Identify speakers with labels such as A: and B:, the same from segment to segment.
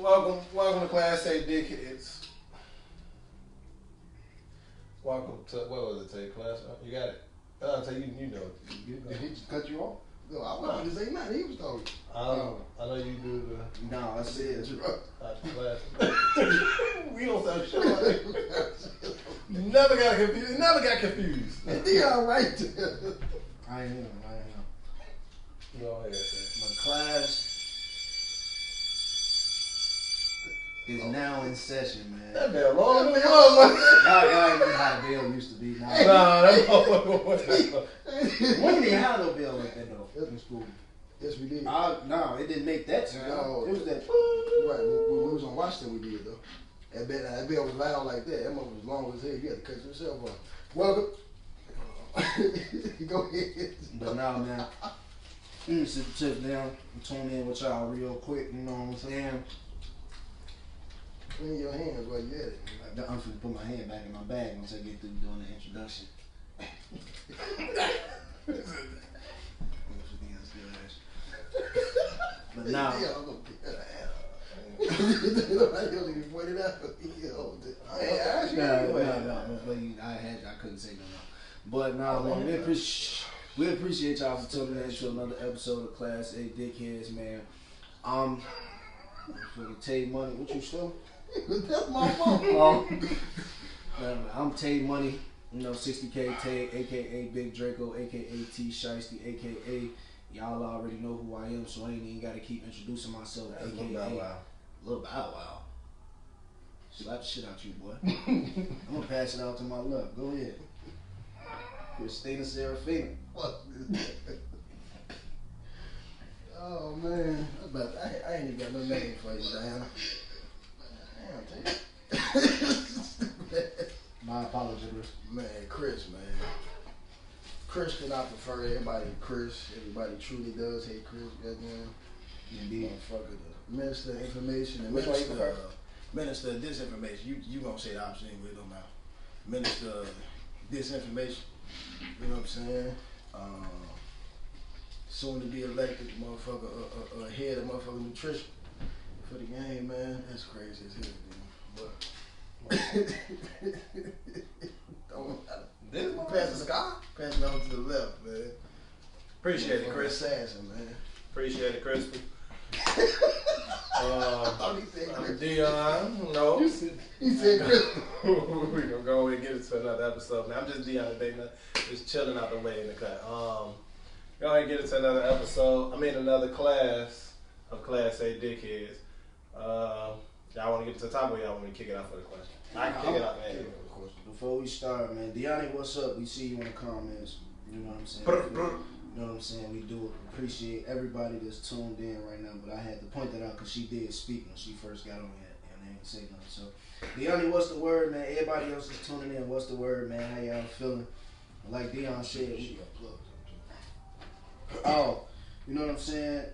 A: welcome to Class A Dickheads. Welcome to, what was it, take class? You got it. I'll tell you, you know.
B: Did he just cut you off? No, I wasn't to say nothing. He was talking.
A: I know you do the.
B: No, I said
A: class. We don't sound shit like that. Never got confused.
B: He all right. I am.
A: Go ahead, man.
B: My class is now in session, man.
A: That been a long time.
B: Y'all ain't know how the bell used to be. Nah,
A: that
B: we didn't even have no bell like that though in school.
C: Yes, we did.
B: No, it didn't make that sound.
C: No,
B: it was that.
C: Right, when we was on Washington, we did though. That bell was loud like that. That mother was long as hell. You had to cut yourself off. Welcome. Go ahead.
B: But now, man, sit the tip down and tune in with y'all real quick. You know what I'm saying?
C: Clean your hands while you at it.
B: I'm finna put my hand back in my bag once I get through doing the introduction. But now, I couldn't say no more. But now, man, we appreciate y'all for tuning in to another episode of Class A Dickheads, man. Fucking Tay Money, what you still?
C: That's my fault.
B: I'm Tay Money, 60K Tay, aka Big Draco, aka T Shiesty, aka y'all already know who I am, so I ain't even gotta keep introducing myself.
C: That's
B: aka Lil Bow Wow. Slap the shit out you, boy. I'm gonna pass it out to my left. Go ahead. Christina Serafina.
C: What? Oh man, I ain't even got no name for you, Diana.
B: My apologies,
C: man. Chris, man. Chris can I prefer everybody to Chris. Everybody truly does hate Chris. Goddamn.
B: Indeed.
C: Motherfucker, the minister of information and minister of disinformation. You gonna say the opposite anyway, don't matter. Minister of disinformation. You know what I'm saying? Soon to be elected, motherfucker, head of motherfucking nutrition for the game, man. That's crazy as hell, dude. But don't pass the sky. Pass it on to the left, man.
A: Appreciate it, Chris.
C: Assassin, man.
A: Appreciate it, Crispy.
C: I thought he said Chris.
A: Dion, no.
C: He said Chris.
A: We're gonna go and get into another episode, man. I'm just Dion today, man. Just chilling out the way in the cut. Go ahead and get into another episode. Another class of Class A Dickheads. Y'all want to get to the top, or y'all want me to kick it out for the question? I can kick it out, man.
B: Before we start, man, Deani, what's up? We see you in the comments. You know what I'm saying? You know what I'm saying? We do appreciate everybody that's tuned in right now, but I had to point that out because she did speak when she first got on here and they didn't say nothing. So, Deani, what's the word, man? Everybody else is tuning in. What's the word, man? How y'all feeling? Like Dion said, you know what I'm saying?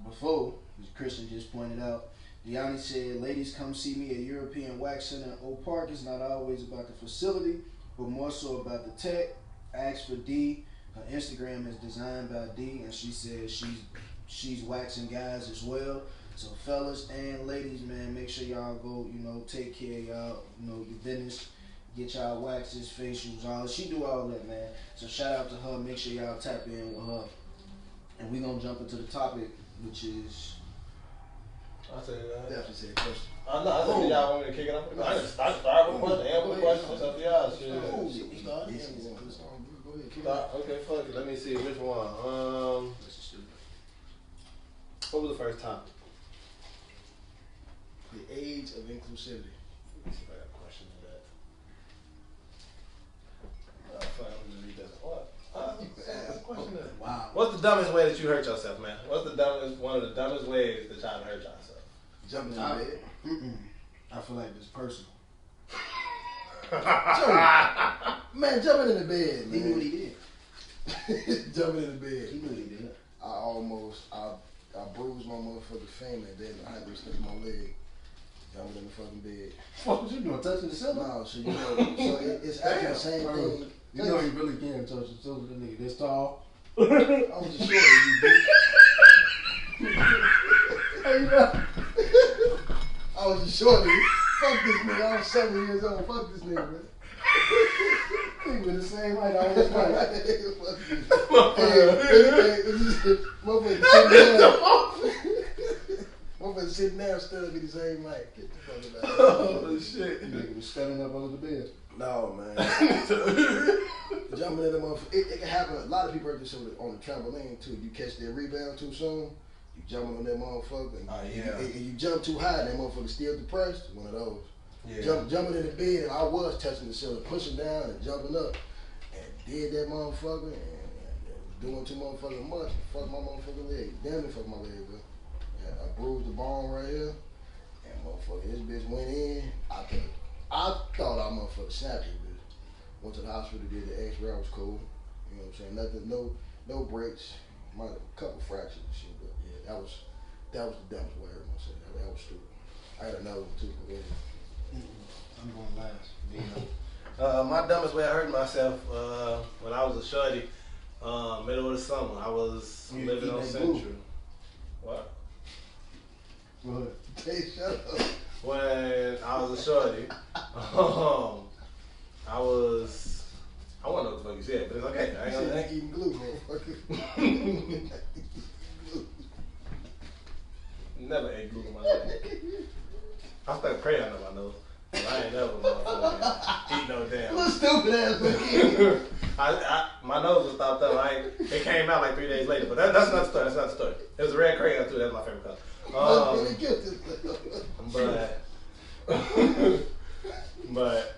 B: Before, as Christian just pointed out, Deani said, ladies, come see me at European Wax Center in Oak Park. It's not always about the facility, but more so about the tech. Ask for D. Her Instagram is designed by D, and she says she's waxing guys as well. So fellas and ladies, man, make sure y'all go, take care of y'all, your business. Get y'all waxes, facials, all. She do all that, man. So shout out to her. Make sure y'all tap in with her. And we gonna jump into the topic, which is.
A: I'll tell you that.
C: Definitely say a question.
A: I said y'all want me to kick it off. I just start with a question. End with a question. It's up to y'all. Shit.
C: Go ahead.
A: Okay, fuck it. Let me see which one. What was the first topic?
C: The age of inclusivity.
A: Let me see if I got a question to that. Fuck, I'm just read that. What? Question is,
C: wow.
A: What's the dumbest way that you hurt yourself, man? What's one of the dumbest ways that y'all hurt yourself?
C: Jumping in the bed.
B: I feel like it's personal.
C: Man, jumping in the bed, man.
B: He knew what he did.
C: Jumping in the bed.
B: He knew what he did.
C: I bruised my motherfucking femur and then I had to stick my leg. Jumping in the fucking bed.
B: What was you doing? Touching the ceiling?
C: No, so it's actually the same thing.
B: You know you really can't touch the ceiling, the nigga this tall.
C: I was just short, you bitch.
B: Hey, you know.
C: I was a shorty. Fuck this nigga. I was 7 years old. Fuck this nigga, man.
B: We were the same height. I was like,
C: motherfucker sitting down, still be the same height. Get the fuck out.
A: Oh shit!
B: nigga was standing up under the bed.
C: No, man. Jumping in the motherfucker. It can happen. A lot of people hurt themselves on the trampoline too. You catch that rebound too soon, you jumping on that motherfucker. And you jump too high, and that motherfucker still depressed. One of those. Yeah. Jumping in the bed, and I was touching the ceiling, pushing down and jumping up, and did that motherfucker, and doing too motherfucking much. Fuck my motherfucking leg. Damn it, fuck my leg, bro. Yeah, I bruised the bone right here, and motherfucker, this bitch went in. I thought I motherfucker snapped it, bitch. Went to the hospital, did the X-ray, I was cool. You know what I'm saying? Nothing, no breaks. Might have a couple fractures and shit, but yeah, that was the dumbest way I heard myself. That was stupid. I had another one too, but
B: I'm going last.
A: My dumbest way I hurt myself when I was a shorty, middle of the summer. I was living on Central.
B: Blue.
A: What?
B: What?
C: hey, shut up.
A: When I was a shorty, I want to know what the fuck you said, but it's okay. I ain't gonna
C: eating glue, motherfucker.
A: Never ate glue in my life. I stuck crayon on my nose. I ain't never motherfucking eat no damn.
C: What stupid ass nigga.
A: My nose was stopped up. It came out like 3 days later, but that's not the story. That's not the story. It was a red crayon too. That's my favorite color. But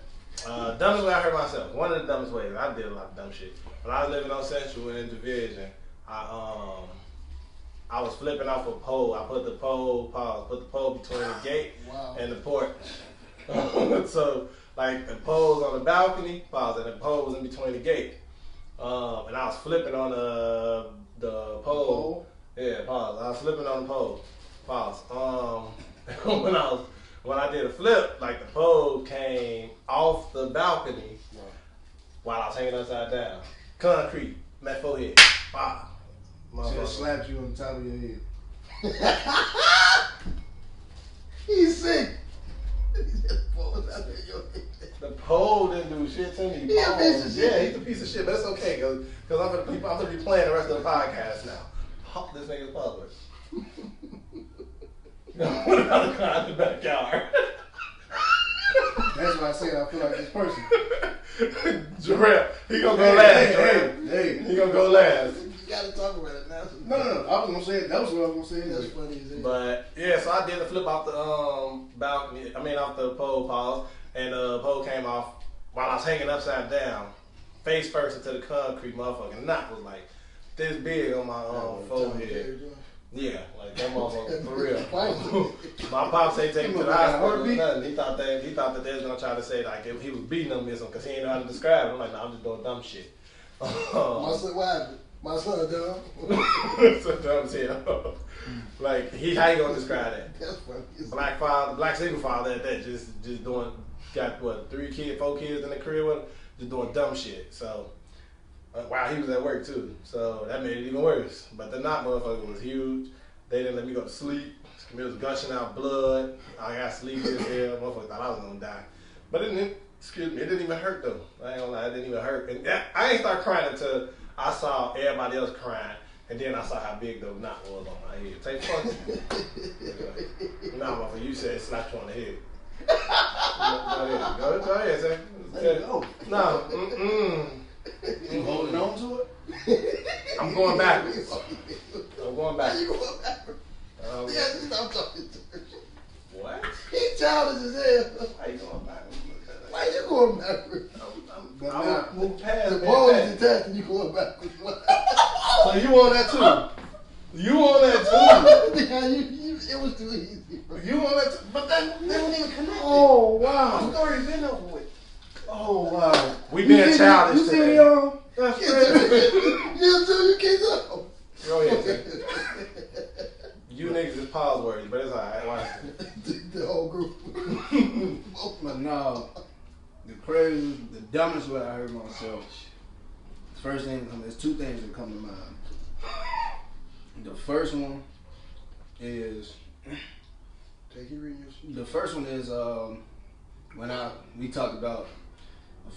A: dumbest way I hurt myself. One of the dumbest ways. I did a lot of dumb shit. When I was living on Central in Division, I was flipping off a pole. I put the pole between the gate and the porch. So like the pole's on the balcony, and the pole was in between the gate. And I was flipping on the pole. Yeah, pause. I was flipping on the pole. Pause. When I did a flip, like the pole came off the balcony while I was hanging upside down. Concrete, my forehead. Wow.
B: Just slapped you on the top of your head.
C: He's sick.
A: The pole didn't do shit to me.
C: He a piece of shit.
A: Yeah, he's a piece of shit, but it's okay because I'm gonna be playing the rest of the podcast now. Pop this nigga's password. What about the car in the backyard?
B: That's why I said I feel like this person.
A: Jarrell, he gonna go last.
B: Hey.
A: He gonna go last.
C: You gotta talk about it now.
B: No. I was gonna say it. That was what I was gonna say.
C: That's funny as hell.
A: But yeah, so I did a flip off the balcony. Off the pole, pause, and the pole came off while I was hanging upside down, face first into the concrete. Motherfucking knot was like this big on my forehead. Yeah, like that motherfucker for real. My pops say take him to the hospital or nothing. He thought that they was gonna try to say like if he was beating him or something because he didn't know how to describe it. I'm like, no, I'm just doing dumb shit.
C: My son, what happened? My son dumb.
A: So dumb as hell. Like how you gonna describe that?
C: That's funny.
A: Black single father at that, just doing, got what, 4 kids in the crib with him, just doing dumb shit. So wow, he was at work too, so that made it even worse. But the knot motherfucker was huge. They didn't let me go to sleep. It was gushing out blood. I got sleepy as hell. Motherfucker thought I was gonna die. But it didn't even hurt though. I ain't gonna lie, it didn't even hurt. And I ain't start crying until I saw everybody else crying, and then I saw how big the knot was on my head. Take fuck you. Nah, motherfucker, you said slap you on the head. Go ahead, say. No,
B: You holding on to it?
A: I'm going backwards. I'm going
C: Why
A: backwards.
C: you going backwards? Yeah, just stop talking to her.
A: What?
C: He childish as hell.
A: Why you going backwards?
C: Why you going backwards?
A: I'm gonna move past
C: The
A: that.
C: pole is detached and you going backwards.
A: So you on that too? You on that too?
C: It was too easy, bro.
A: You on that too? But that they weren't even connected.
B: Oh wow.
A: The story been over with.
B: Oh wow.
A: We being childish
B: You
A: today.
B: see that's crazy.
C: You too, you can't go.
A: Go ahead, say. You niggas is pause words, but it's alright. Watch it.
C: The whole group.
B: But no, the dumbest way I heard myself. First thing, there's two things that come to mind. The first one is
C: Okay, keep reading your shit.
B: The first one is when we talked about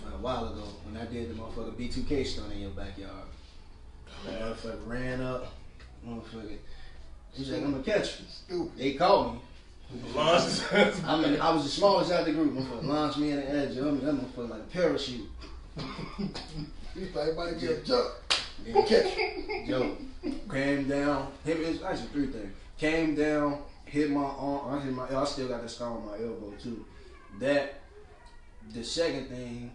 B: a while ago when I did the motherfucker B2K stunt in your backyard. Motherfucker ran up, motherfucker. He's like, I'm gonna catch you.
C: Stupid.
B: They called me. I mean, I was the smallest out of the group. Motherfucker launched me in the edge. That motherfucker like a parachute.
C: He's like, might get a jump.
B: Then catch you. Yo, came down. It's actually three things. Came down, hit my arm. I still got the scar on my elbow too. The second thing,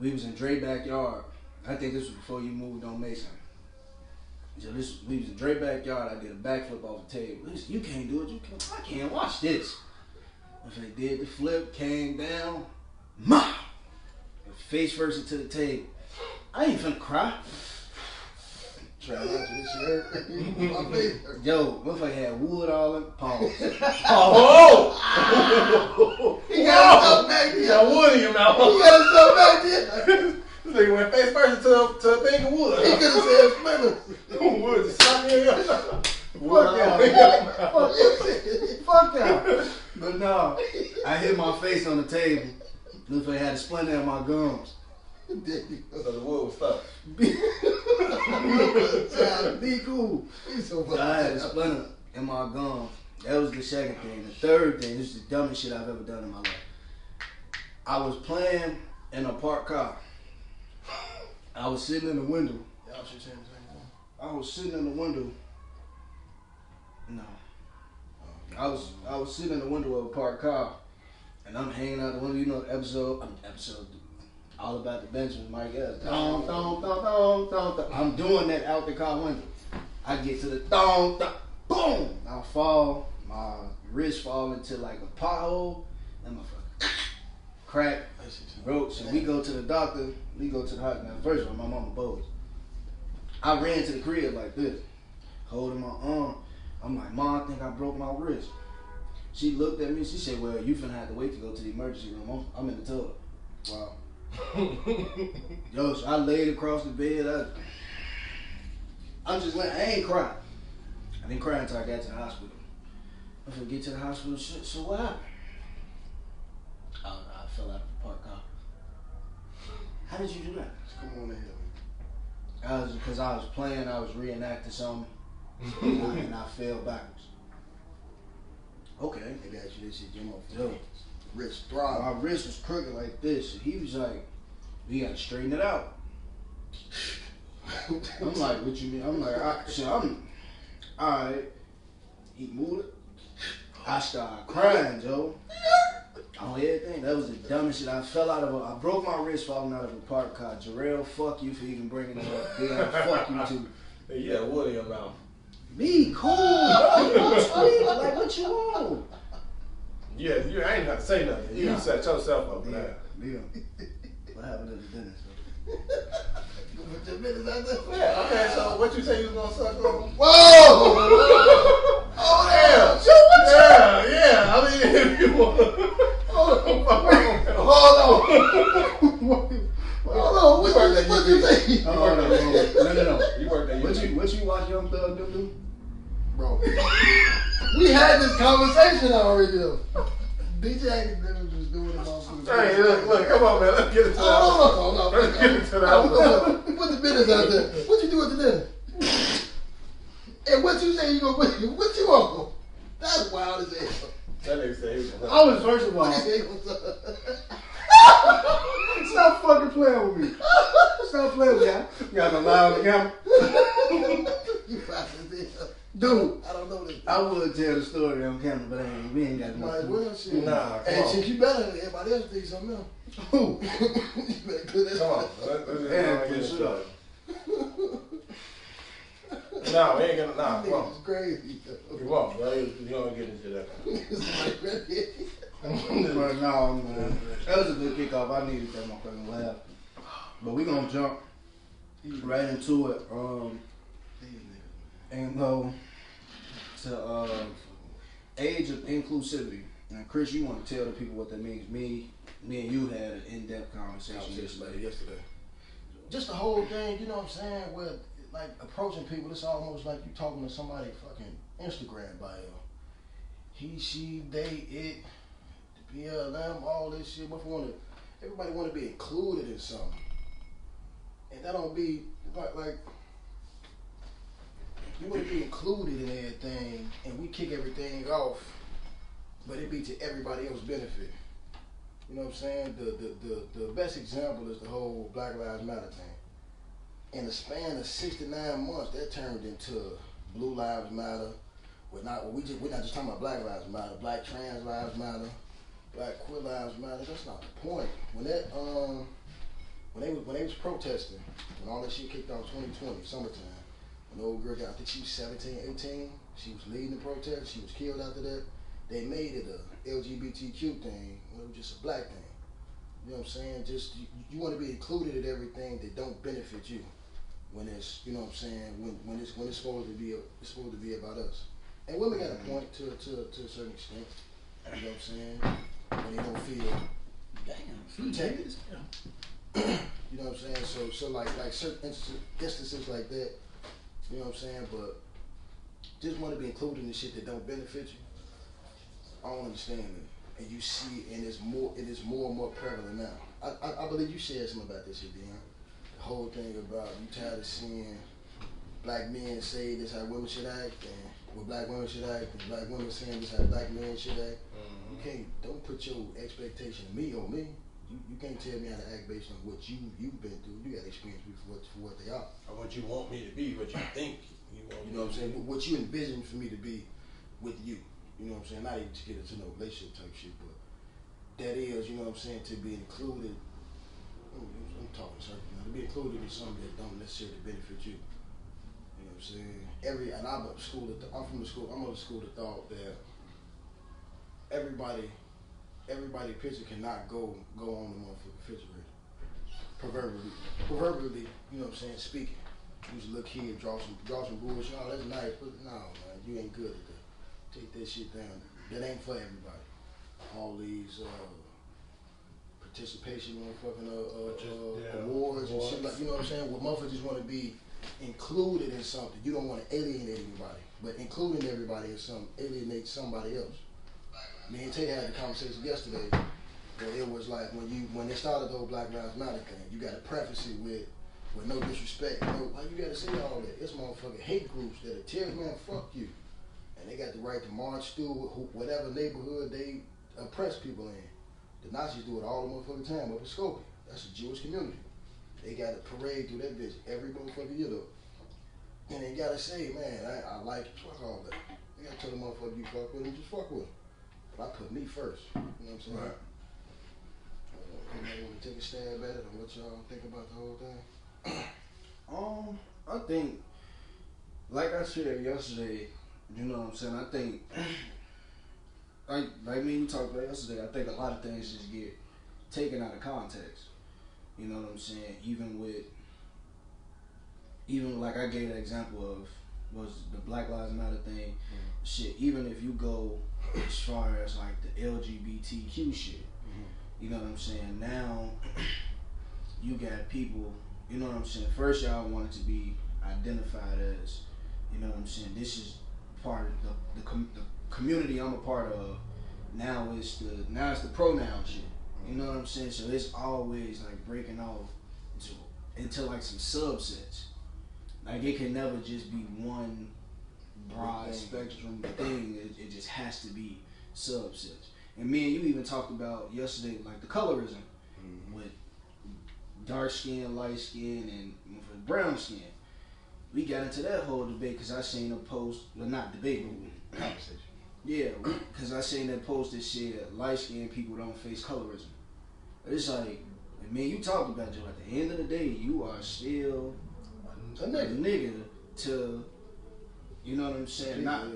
B: we was in Dre backyard. I think this was before you moved on Mason. So we was in Dre backyard. I did a backflip off the table. Listen, you can't do it. I can't watch this. If I did the flip, came down, face first into the table. I ain't finna cry.
C: Try not to this shit. My face hurt.
B: Yo, motherfucker had wood all in pause.
A: Oh!
C: He got himself back there.
A: You got wood in your mouth.
C: He got himself back there.
A: This nigga went face first into a thing of wood.
C: He could have said splinters.
A: Wood just slap me in your mouth.
B: Fuck y'all. But no, I hit my face on the table. Motherfucker had a splinter in my gums.
A: So the wood was stuck.
B: Be cool.
C: He's so
B: So I had a splinter in my gums. That was the second thing. The third thing, this is the dumbest shit I've ever done in my life. I was playing in a parked car. I was sitting in the window.
C: Y'all should say the same thing.
B: I was sitting in the window. No. I was sitting in the window of a parked car, and I'm hanging out the window. You know the episode All About the Benjamin, Mike S. I'm doing that out the car window. I get to the boom. I fall. My wrist fall into like a pothole, and my crack broke. So we go to the doctor. We go to the hospital. First of all, my mama bows. I ran to the crib like this, holding my arm. I'm like, Mom, I think I broke my wrist. She looked at me. She said, well, you finna have to wait to go to the emergency room. I'm in the tub. Wow. Yo, so I laid across the bed. I ain't crying. I didn't cry until I got to the hospital. I finna get to the hospital. So what happened? I fell out of the parked car. How did you do that?
C: Come on in here.
B: Because I was playing, I was reenacting something, and I fell backwards. Okay.
C: Maybe actually this shit, your
B: Yo.
C: motherfucker. Wrist throb.
B: My wrist was crooked like this, and he was like, "We gotta straighten it out." I'm like, "What you mean?" I'm like, I'm alright. He moved it. I started crying, Joe. On everything. That was the dumbest shit. I broke my wrist falling out of a parked car. Jarrell, fuck you for even bringing it up. Dion, fuck you too.
A: Yeah, wood in your mouth.
B: Be cool. Like, what you want?
A: Yeah, I ain't have to say nothing. You set yourself up for that.
B: Yeah. What happened at the dinner?
C: You put your business out there?
A: Yeah, okay, so what you say you was gonna suck on?
C: Whoa! Oh, damn!
A: Yeah, I mean, if you want.
C: Hold on. What you say?
B: No.
A: You worked at
B: What you watch Young Thug do?
C: Bro, we had this conversation already though. DJ Academics was doing it all through.
A: Hey, look, come on, man. Let's get it to that.
C: Hold on.
A: Let's get it to that.
C: Put the business out there. What you do at the dinner? And what you say you gonna put? What you want? That's wild as hell.
A: That nigga said he was.
B: I was first of all.
C: What you say?
B: Stop fucking playing with me. Stop playing with me. You got to lie on the camera.
C: You fucking hell.
B: Dude,
C: I don't know this.
B: I would tell the story on camera, but we ain't got
C: Might as
B: enough.
C: well, shit.
A: Nah, come
C: And
A: on.
C: shit, you better than everybody else think something else.
B: Who?
C: You better put that
A: Come on. Let's just
B: Yeah,
A: go and get
B: for
A: it
B: sure.
A: started. Nah, we ain't gonna. Nah, come on.
C: It's crazy.
A: Come on, bro. You gonna get into that.
B: But no, man. That was a good kickoff. I needed that motherfucking laugh. But we gonna jump right into it. And go to Age of Inclusivity. And Chris, you want to tell the people what that means? Me and you had an in-depth conversation yesterday.
C: Just the whole thing, you know what I'm saying? Where like approaching people, it's almost like you talking to somebody fucking Instagram bio. he, she, they, it, the BLM, all this shit. Everybody want to be included in something, and that don't be like you want to be included in everything, and we kick everything off, but it be to everybody else's benefit. You know what I'm saying? The best example is the whole Black Lives Matter thing. In the span of 69 months, that turned into Blue Lives Matter. We're not just talking about Black Lives Matter. Black Trans Lives Matter. Black Queer Lives Matter. That's not the point. When they was protesting, when all that shit kicked off 2020, summertime, when the old girl got, I think she was 17, 18, she was leading the protest, she was killed after that. They made it a LGBTQ thing when it was just a black thing. You know what I'm saying? Just you want to be included in everything that don't benefit you. When it's, you know what I'm saying, when it's supposed to be about us. And women got a point to a certain extent. You know what I'm saying? When they don't feel protected. You know what I'm saying? So like certain instances like that, you know what I'm saying? But just want to be included in shit that don't benefit you. I don't understand it. And you see, and it is more and more prevalent now. I believe you shared something about this shit, Dion. The whole thing about you tired of seeing black men say this how women should act, and what black women should act, and black women saying this how black men should act. Don't put your expectation on me. You can't tell me how to act based on what you've been through. You got to experience me for what they are.
A: Or what you want me to be, what you think you want me to be.
C: You know what I'm saying? What you envision for me to be with you. You know what I'm saying? Not even to get into no relationship type shit, but that is, you know what I'm saying, to be included. I'm talking circle now. To be included in something that don't necessarily benefit you. You know what I'm saying? I'm of the school of thought that everybody picture cannot go on the motherfucking refrigerator. Proverbially, you know what I'm saying, speaking. You just look here, draw some bullshit. Oh, that's nice, but no, man, you ain't good at that. Take that shit down. That ain't for everybody. All these participation motherfucking awards and shit like, you know what I'm saying? Well, motherfuckers just want to be included in something. You don't want to alienate anybody, but including everybody in something alienates somebody else. Me and Tay had a conversation yesterday where it was like when they started the whole Black Lives Matter thing, you got to preface it with no disrespect. Why you got to say all that? It's motherfucking hate groups that'll tell man, fuck you. And they got the right to march through whatever neighborhood they oppress people in. The Nazis do it all the motherfucking time up in Skopje. That's a Jewish community. They got to parade through that bitch every motherfucking year though. And they got to say, man, I like it. Fuck all that. They got to tell the motherfucker you fuck with them, just fuck with them. But I put me first. You know what I'm saying?
A: Right.
C: Anybody want to take a stab at it or what y'all think about the whole thing?
B: I think, like I said yesterday, you know what I'm saying? I think, like me and you talked about yesterday, I think a lot of things just get taken out of context. You know what I'm saying? Even like I gave that example of was the Black Lives Matter thing. Shit, even if you go as far as like the LGBTQ shit, you know what I'm saying? Now you got people, you know what I'm saying? First y'all wanted to be identified as, you know what I'm saying? This is part of the community I'm a part of. Now it's the pronoun shit. You know what I'm saying? So it's always like breaking off into like some subsets. Like it can never just be one broad spectrum thing. It just has to be subsets. And me and you even talked about yesterday, like the colorism with dark skin, light skin, and brown skin. We got into that whole debate because I seen a post, well not debate, but
C: Conversation.
B: yeah, because I seen that post that said light skinned people don't face colorism. It's like, man, you talked about it. At the end of the day, you are still a nigga to, you know what I'm saying? Not,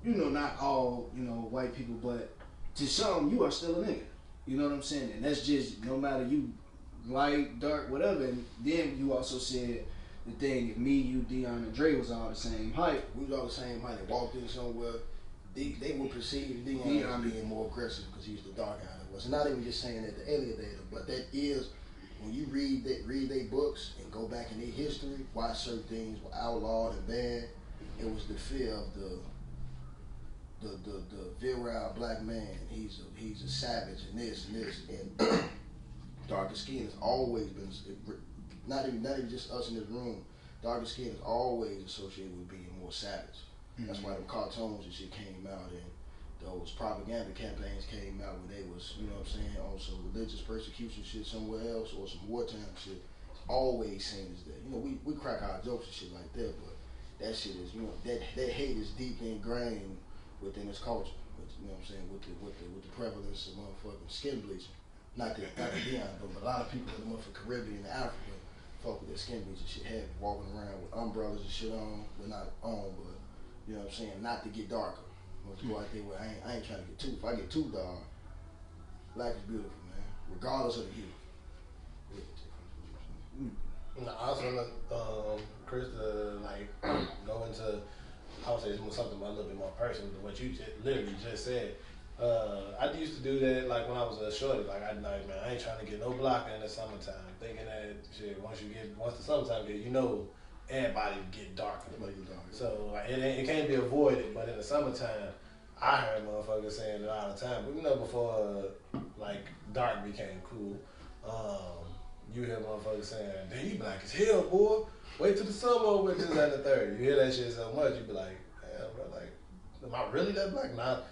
B: you know, not all, you know, white people, but to some, you are still a nigga. You know what I'm saying? And that's just no matter you light, dark, whatever. And then you also said the thing, if me, you, Dion, and Dre was all the same height.
C: We was all the same height. They walked in somewhere. They would perceive Dion as being more aggressive because he was the dark guy. It's not even just saying that to alienate them, but that is when you read their books and go back in their history, why certain things were outlawed and banned. It was the fear of the virile black man. He's a savage and this and darker skin has always been not even just us in this room. Darker skin is always associated with being more savage. That's why the cartoons and shit came out and those propaganda campaigns came out when they was, you know what I'm saying, on some religious persecution shit somewhere else or some wartime shit. It's always seen as that. You know, we crack our jokes and shit like that, but that shit is, you know, that hate is deeply ingrained within this culture. You know what I'm saying, with the prevalence of motherfucking skin bleaching. Not that Dion, but a lot of people in the motherfucking Caribbean and Africa fuck with their skin bleaching shit heavy, walking around with umbrellas and shit on. Well, not on, but you know what I'm saying, not to get darker. To go out there where I ain't trying to get too. If I get too dark, black is beautiful, man. Regardless of the hue.
A: No, I was gonna Chris to like go into, I would say something a little bit more personal than what you literally just said. I used to do that like when I was a shorty. Like I ain't trying to get no blocker in the summertime. Thinking that shit once the summertime get, you know, everybody get darker. So like, it can't be avoided. But in the summertime, I heard motherfuckers saying it all the time. But you know, before like dark became cool, you hear motherfuckers saying, "Damn, you black as hell, boy. Wait till the summer with this and the third." You hear that shit so much, you be like, "Damn, bro, like, am I really that black?" Nah.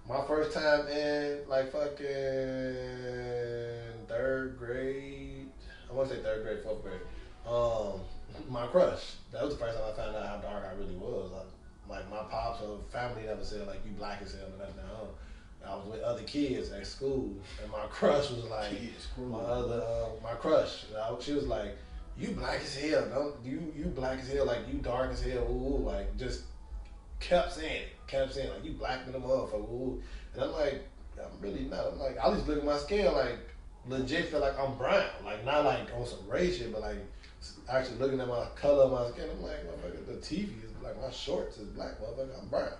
A: My first time in like fucking third grade, I want to say third grade, fourth grade. My crush. That was the first time I found out how dark I really was. Like my pops or family never said like you black as hell or nothing. I was with other kids at school, and my crush was like my crush. She was like, "You black as hell, don't you black as hell, like you dark as hell, ooh," like just kept saying like you black than a motherfucker, ooh. And I'm like, I'm really not. I'm like, I just look at my skin like legit feel like I'm brown, like not like on some race shit, but like actually looking at my color of my skin, I'm like, motherfucker, the TV is like my shorts is black, motherfucker, I'm brown.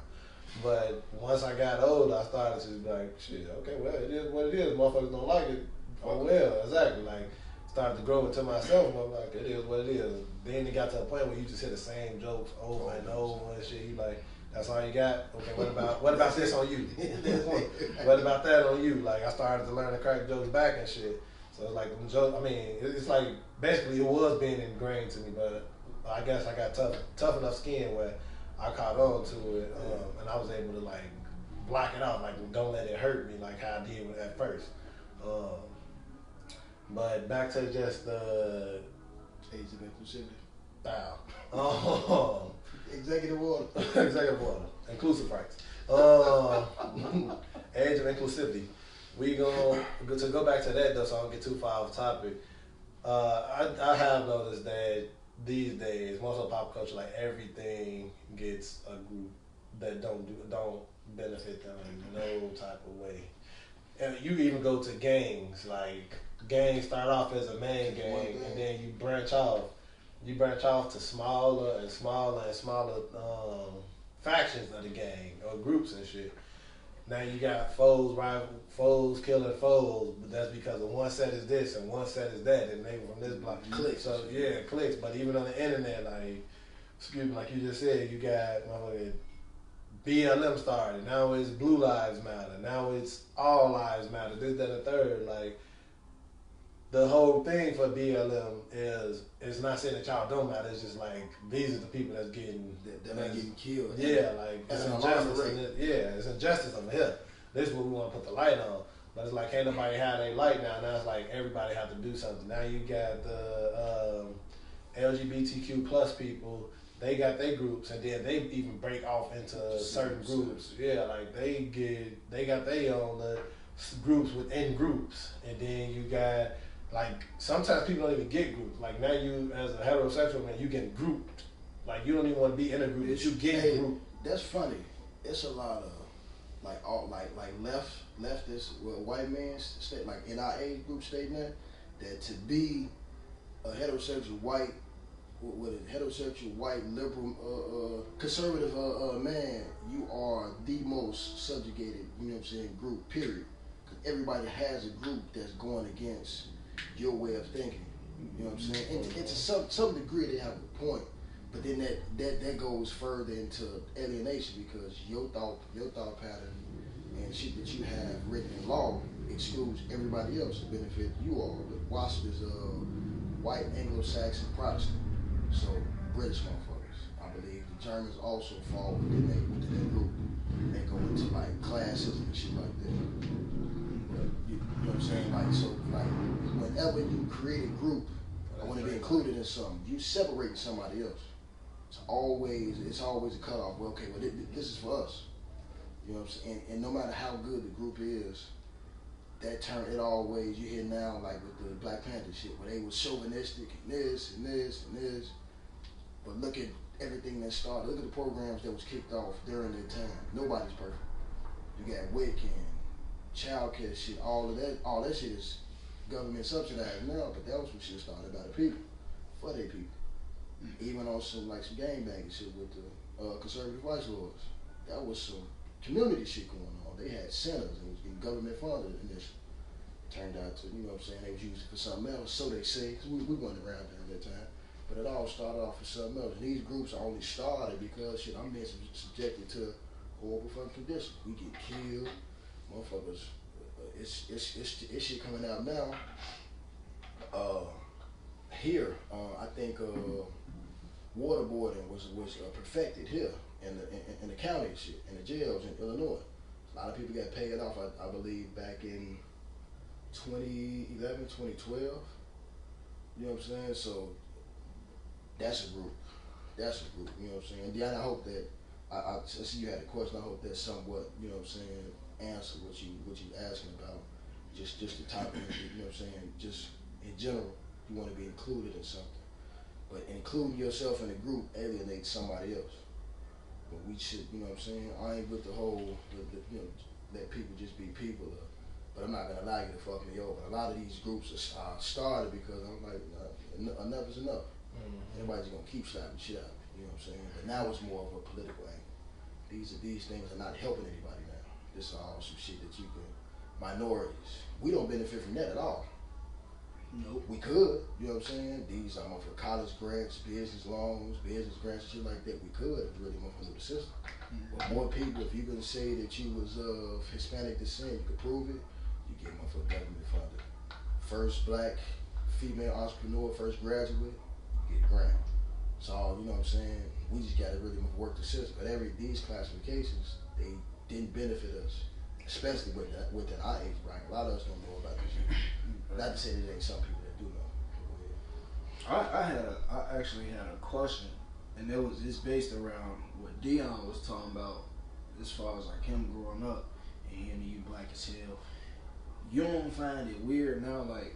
A: But once I got old, I started to be like, shit, okay, well, it is what it is. Motherfuckers don't like it. Oh well, exactly. Like started to grow into myself, and I'm like, it is what it is. Then it got to a point where you just hear the same jokes over and over and shit. You like, that's all you got? Okay, what about this on you? What about that on you? Like I started to learn to crack jokes back and shit. So it's like them jokes. I mean, it's like basically it was being ingrained to me, but I guess I got tough enough skin where I caught on to it, and I was able to like block it out, like don't let it hurt me like how I did at first. But back to just the
C: Age of Inclusivity.
A: Bow.
C: Executive order.
A: Executive order. Inclusive rights. Age of Inclusivity. We to go back to that though, so I don't get too far off topic. I have noticed that these days, most of pop culture, like everything gets a group that don't benefit them in no type of way. And you even go to gangs, like gangs start off as a main gang, and then you branch off. You branch off to smaller and smaller and smaller factions of the gang or groups and shit. Now you got foes killing foes, but that's because of one set is this and one set is that, and they from this block.
C: Clicks.
A: So yeah, clicks. But even on the internet, like you just said, you got BLM started. Now it's Blue Lives Matter. Now it's All Lives Matter. This, that, and the third. Like the whole thing for BLM is it's not saying that y'all don't matter. It's just like these are the people that's getting
C: getting killed.
A: Yeah, like it's injustice. It's injustice over here. This is what we want to put the light on. But it's like can't nobody have their light now. Now it's like everybody have to do something. Now you got the LGBTQ plus people. They got their groups, and then they even break off into certain groups. Yeah, like they got their own groups within groups, and then you got like sometimes people don't even get groups. Like now you as a heterosexual man, you get grouped. Like you don't even want to be in a group, but you get grouped.
C: That's funny. It's a lot of leftist white men state like in our age group statement that to be a heterosexual white with a heterosexual white liberal conservative man, you are the most subjugated, you know what I'm saying, group, period. Because everybody has a group that's going against your way of thinking. You know what I'm saying? And to some degree they have a point. But then that goes further into alienation because your thought pattern and shit that you have written in law excludes everybody else to benefit you all. The WASP is white Anglo-Saxon Protestant, so British motherfuckers. I believe the Germans also fall within that group and go into like classes and shit like that. But you know what I'm saying? Like so, like whenever you create a group, I want to be included in something. You separating somebody else. It's always a cutoff. Well, okay, well this is for us. You know what I'm saying? And no matter how good the group is, that term it always you hear now like with the Black Panther shit where they was chauvinistic and this and this and this. But look at everything that started. Look at the programs that was kicked off during their time. Nobody's perfect. You got WIC and child care shit. All that shit is government subsidized now, but that was some shit started by the people for their people. Even on some like some gangbanging shit with the conservative rights laws. That was some community shit going on. They had centers and it was getting government funded initially. Turned out to, you know what I'm saying, they was using it for something else, so they say, because we wasn't around during that time. But it all started off for something else. And these groups only started because shit, I'm being subjected to horrible fucking conditions. We get killed, motherfuckers. It's shit coming out now. Here, I think waterboarding was perfected here in the county and shit, in the jails in Illinois. A lot of people got paid off, I believe, back in 2011, 2012. You know what I'm saying? So that's a group. You know what I'm saying? Deanna, I hope that I see you had a question. I hope that somewhat, you know what I'm saying, answer what you asking about. Just the topic, you know what I'm saying? Just in general, you want to be included in something. But including yourself in a group alienates somebody else. But we should, you know what I'm saying? I ain't with the whole, you know, let people just be people. But I'm not going to allow you to fuck me over. A lot of these groups are started because I'm like, enough is enough. Mm-hmm. Everybody's going to keep slapping shit out of me, you know what I'm saying? But now it's more of a political angle. These things are not helping anybody now. This is all some shit that you can, minorities. We don't benefit from that at all. Nope. We could, you know what I'm saying? These are for college grants, business loans, business grants, shit like that. We could really move into the system. Mm-hmm. But more people, if you can say that you was of Hispanic descent, you could prove it, you get more for government funded. First black female entrepreneur, first graduate, you get a grant. So, you know what I'm saying? We just got to really work the system. But these classifications, they didn't benefit us, especially within our age bracket. A lot of us don't know about this shit. Not to say that there ain't some people that do know.
B: I actually had a question, and it's based around what Dion was talking about as far as like him growing up and hearing you black as hell. You don't find it weird now, like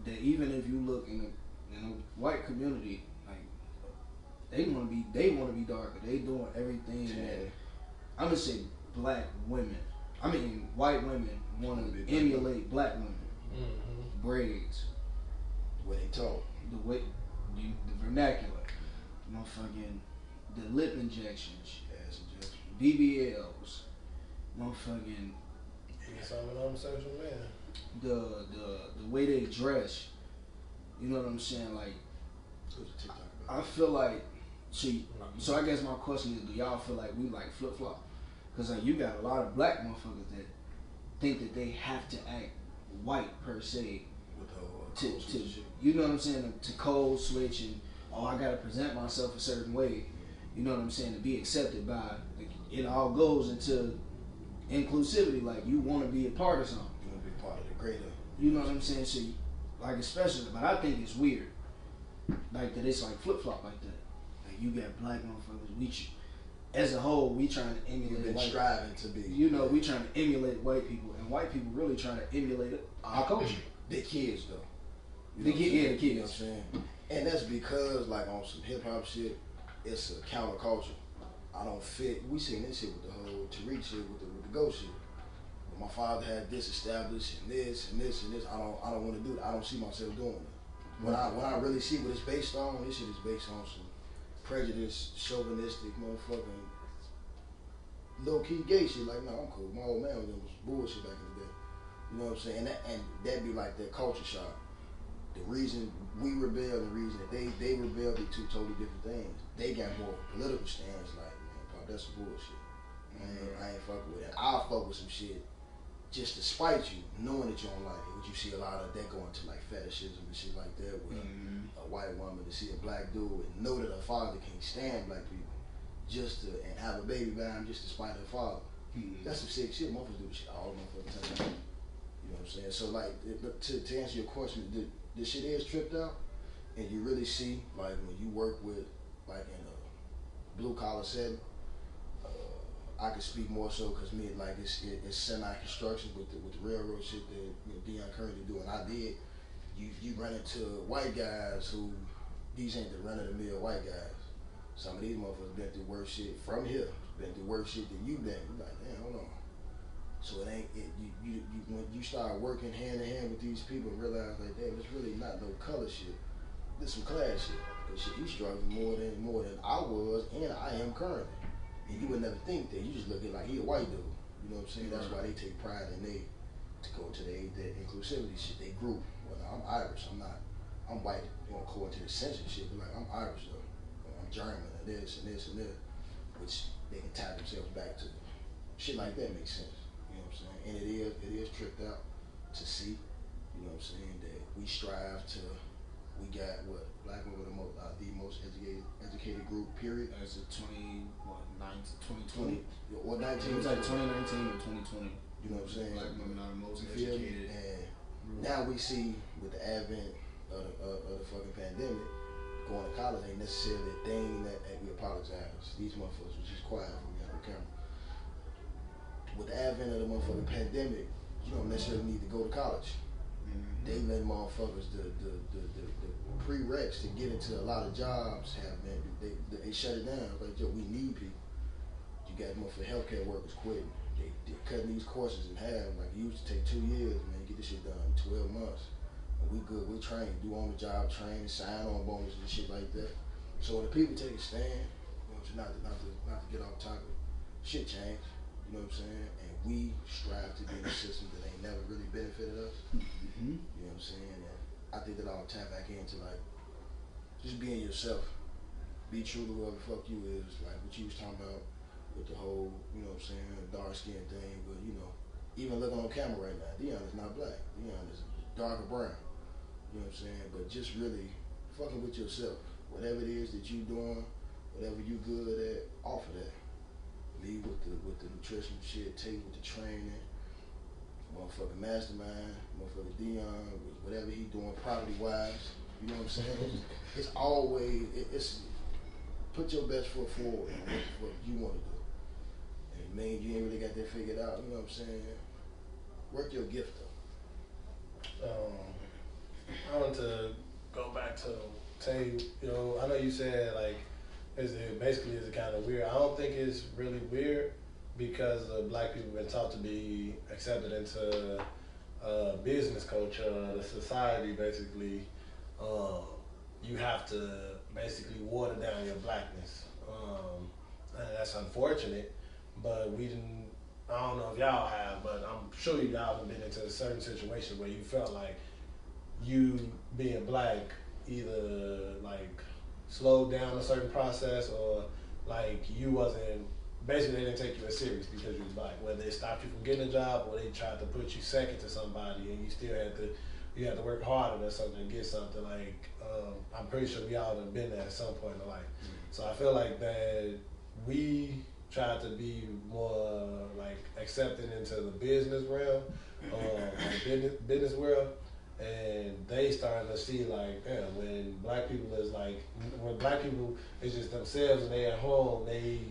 B: that even if you look in the white community, like they want to be darker. They doing everything that I'm gonna say black women. I mean white women want to emulate black women. Mm-hmm. Braids,
C: the way they talk,
B: the vernacular, motherfucking the lip injections, BBLs, motherfucking
A: some of them social men.
B: The way they dress, you know what I'm saying? Like, I feel like, so I guess my question is, do y'all feel like we like flip flop? Because like you got a lot of black motherfuckers that think that they have to act white per se to you know what I'm saying, to code switch and I gotta present myself a certain way, you know what I'm saying, to be accepted by, like, it all goes into inclusivity, like you want to be a part of something,
C: you want to be part of the greater,
B: you know what I'm saying, so like especially, but I think it's weird like that it's like flip flop like that, like you got black motherfuckers, as a whole, we trying to emulate white,
C: striving to be.
B: You know, we trying to emulate white people, and white people really trying to emulate our culture.
C: The kids, though.
B: The kids.
C: You know what I'm saying? And that's because, like, on some hip hop shit, it's a counterculture. I don't fit. We seen this shit with the whole Tariq shit, with the ghost shit. But my father had this established, and this, and this, and this. I don't want to do that. I don't see myself doing it. When I really see what it's based on, this shit is based on some prejudice, chauvinistic, motherfucking low-key gay shit. Like, no, I'm cool. My old man was bullshit back in the day. You know what I'm saying? And that be like that culture shock. the reason we rebel, the reason that they rebel, be two totally different things. They got more political stance, like, man, Pop, that's some bullshit. I ain't fucking with it. I'll fuck with some shit just to spite you, knowing that you don't like it. Which you see a lot of that going to like fetishism and shit like that, where a white woman to see a black dude and know that her father can't stand black people, just to and have a baby by him just to spite her father. That's some sick shit. Motherfuckers do shit all the motherfucking time. You know what I'm saying? So like, to answer your question, the shit is tripped out, and you really see like when you work with like in a blue collar setting. I can speak more so because me like it's semi-construction with the railroad shit that Dion currently do, and I did. You run into white guys who these ain't the run of the mill white guys. Some of these motherfuckers been through worse shit from here, been through worse shit than you been. You like, damn, hold on. So it ain't you when you start working hand in hand with these people and realize like, damn, it's really not no color shit. There's some class shit. Cause shit, you struggling more than I was and I am currently. And you would never think that. You just look at like he a white dude. You know what I'm saying? That's why they take pride in to go to the inclusivity shit. They group. Well, I'm Irish. I'm white. According to the census shit. But like I'm Irish though. I'm German and this and this and this, which they can tie themselves back to. Shit like that makes sense. You know what I'm saying? And it is tripped out to see. You know what I'm saying? That we strive to. We got what black women are the most educated group. Period.
D: As of 2020
C: or 19.
D: It was like 2019 or 2020.
C: You know what I'm saying?
D: Black women are the most educated.
C: And now we see with the advent of the fucking pandemic, going to college ain't necessarily a thing that we apologize. These motherfuckers was just quiet when we on camera. With the advent of the motherfucking pandemic, you don't necessarily need to go to college. They let motherfuckers the prereqs to get into a lot of jobs have been they shut it down. Like, yo, we need people. You got motherfucking healthcare workers quitting. They're cutting these courses in half. Like, it used to take 2 years, man, to get this shit done in 12 months. And we good. We train, do on the job training, sign on bonuses and shit like that. So when the people take a stand, not to get off topic, shit change. You know what I'm saying? And we strive to be in a system that ain't never really benefited us. You know what I'm saying? And I think that I'll tap back into like just being yourself. Be true to whoever the fuck you is. Like what you was talking about with the whole, you know what I'm saying, dark skin thing. But even looking on camera right now, Dion is not black. Dion is dark or brown. You know what I'm saying? But just really fucking with yourself. Whatever it is that you doing, whatever you good at, offer that. Me with the nutrition shit, take with the training, motherfucking mastermind, motherfucking Dion, whatever he doing property wise, you know what I'm saying? It's always it's put your best foot forward on what you want to do. And man, you ain't really got that figured out, you know what I'm saying? Work your gift though.
A: I want to go back to say, I know you said like basically is kind of weird. I don't think it's really weird because black people have been taught to be accepted into business culture, the society basically. You have to basically water down your blackness. And that's unfortunate, but we didn't, I don't know if y'all have, but I'm sure y'all have been into a certain situation where you felt like you being black either like slowed down a certain process or like you wasn't, basically they didn't take you as serious because you was black. Whether they stopped you from getting a job or they tried to put you second to somebody and you still had to work harder or something to get something. Like I'm pretty sure we all have been there at some point in life. So I feel like that we tried to be more like accepted into the business realm, business world. And they starting to see like, damn, when black people is just themselves and they at home, they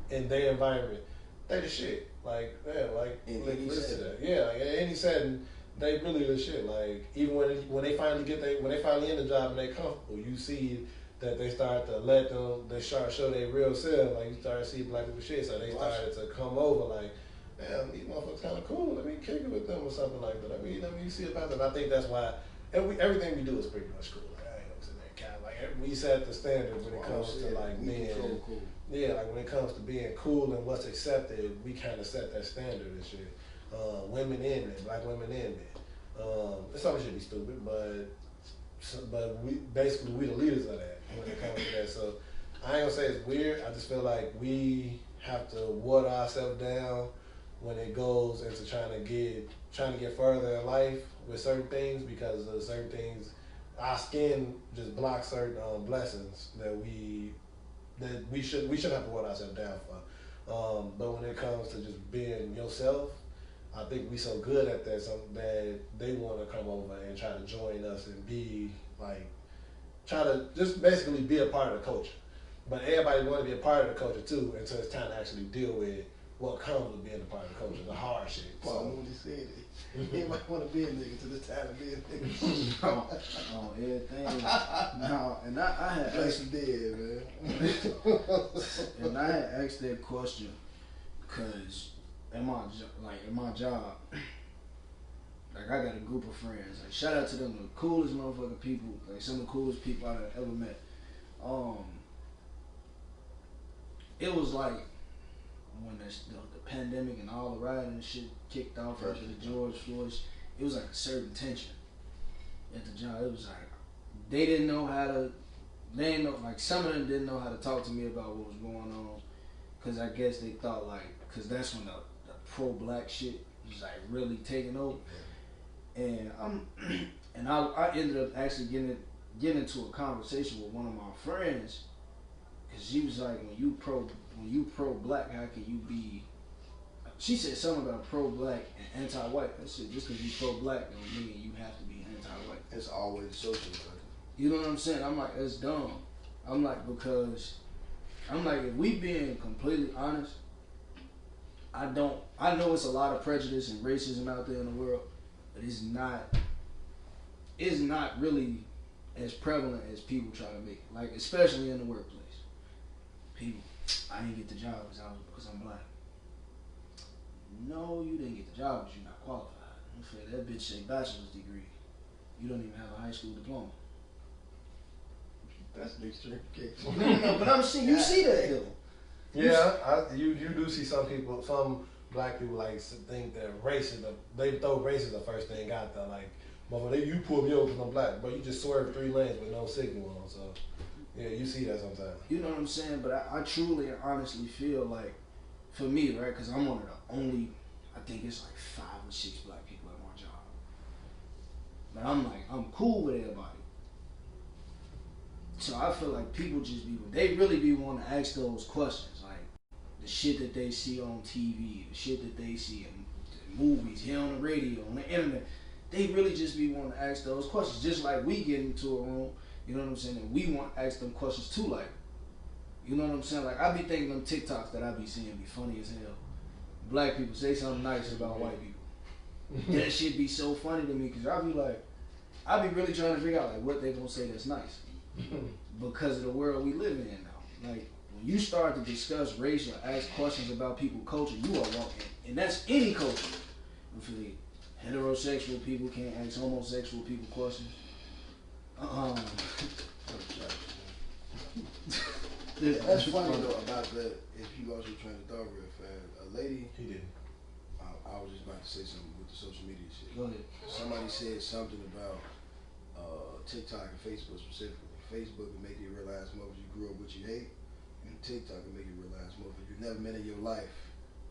A: in their environment, they the shit. Like, yeah, like listen to that. Yeah, like in any setting, they really the shit. Like even when they finally in the job and they comfortable, you see that they start to they start to show their real self. Like you start to see black people shit, so they started to come over like, damn, these motherfuckers kind of cool. Let me kick it with them or something like that. Let me see about them. I think that's why everything we do is pretty much cool. Like I ain't gonna sit there and count. Like we set the standard when it comes to like being cool. Yeah, like when it comes to being cool and what's accepted, we kind of set that standard and shit. Women and men, black women and men. Some shit be stupid, but but we the leaders of that when it comes to that. So I ain't gonna say it's weird. I just feel like we have to water ourselves down when it goes into trying to get further in life with certain things, because of certain things, our skin just blocks certain blessings that we shouldn't have to water ourselves down for. But when it comes to just being yourself, I think we so good at that, that they want to come over and try to join us and be like, try to just basically be a part of the culture. But everybody want to be a part of the culture too, until it's time to actually deal with what comes with being a part of the culture, the hard shit.
C: Paul Mooney said it. Everybody want to be a nigga till it's time to be a nigga.
B: on everything. No, and I had
C: Jason dead, man.
B: and I had asked that question because in my job, like I got a group of friends. Like shout out to them, the coolest motherfucking people, like some of the coolest people I've ever met. It was like when the pandemic and all the rioting and shit kicked off after the George Floyd, it was like a certain tension at the job. It was like they didn't know how to. They didn't know, like some of them didn't know how to talk to me about what was going on, because I guess they thought like, because that's when the pro-black shit was like really taking over. And I ended up actually getting into a conversation with one of my friends, because she was like, when you pro-black, how can you be? She said something about pro-black and anti-white. I said, just because you pro-black don't mean you have to be anti-white.
C: It's always social.
B: You know what I'm saying? I'm like, that's dumb. I'm like, because if we being completely honest, I know it's a lot of prejudice and racism out there in the world, but it's not really as prevalent as people try to make it. Like, especially in the workplace. People, I didn't get the job because I'm black. No, you didn't get the job because you're not qualified. I'm afraid that bitch say bachelor's degree. You don't even have a high school diploma.
C: That's an extreme case.
B: No, but I'm seeing you see that though.
A: Yeah, you do see some black people like think that racism. They throw racism the first thing out there. Like, motherfucker, you pull me over because I'm black, but you just swerve 3 lanes with no signal on. So yeah, you see that sometimes.
B: You know what I'm saying? But I truly and honestly feel like, for me, right? Because I'm one of the only, I think it's like 5 or 6 black people at my job. But I'm cool with everybody. So I feel like people they really be wanting to ask those questions, like the shit that they see on TV, the shit that they see in the movies, hear on the radio, on the internet. They really just be wanting to ask those questions, just like we get into a room, you know what I'm saying, and we want to ask them questions too, like, you know what I'm saying, like I be thinking them TikToks that I be seeing be funny as hell. Black people say something nice about white people. That shit be so funny to me, because I be really trying to figure out like what they gonna say that's nice. Because of the world we live in now. Like, when you start to discuss race or ask questions about people's culture, you are walking, and that's any culture. Heterosexual people can't ask homosexual people questions.
C: That's funny though about that. If you lost your train of thought real fast, a lady.
A: He didn't.
C: I was just about to say something with the social media shit.
B: Go ahead.
C: Somebody said something about TikTok and Facebook specifically. Facebook will make you realize motherfuckers you grew up with you hate, and TikTok will make you realize motherfuckers you never met in your life.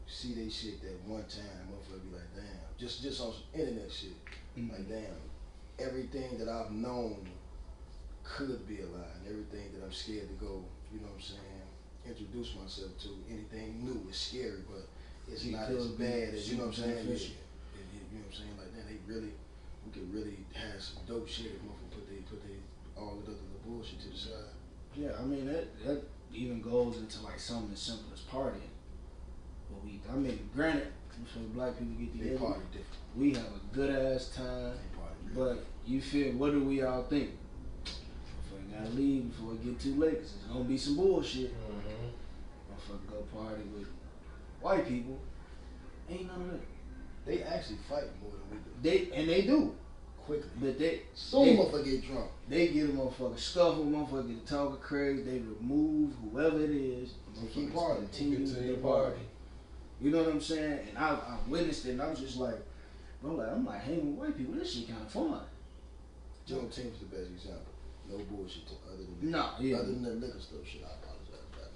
C: You see they shit that one time, motherfucker be like, damn. Just on some internet shit. Mm-hmm. Like, damn, everything that I've known could be a lie, and everything that I'm scared to go, you know what I'm saying, introduce myself to, anything new is scary, but it's not as bad as, you know what I'm saying? You know what I'm saying? Like, man, we could really have some dope shit if motherfuckers put they all the other bullshit to the side.
B: Yeah, I mean that even goes into like something as simple as partying. But granted, for black people get together,
C: party different.
B: We have a good ass time. But you feel, what do we all think? Motherfucker gotta leave before it get too late, 'cause there's gonna be some bullshit. Motherfucker go party with white people. Ain't none of that.
C: They actually fight more than we do.
B: They do.
C: Quickly.
B: But
C: soon motherfucker get drunk.
B: They get a motherfucker scuffle, motherfucker get to talking crazy, they remove whoever it is.
C: They keep partying.
B: Continue to party. You know what I'm saying? And I witnessed it, and I'm just like, bro, I'm like hanging with white people, this shit kind of fun.
C: Juneteenth is the best example. No bullshit other than other than the liquor store shit. I apologize for that.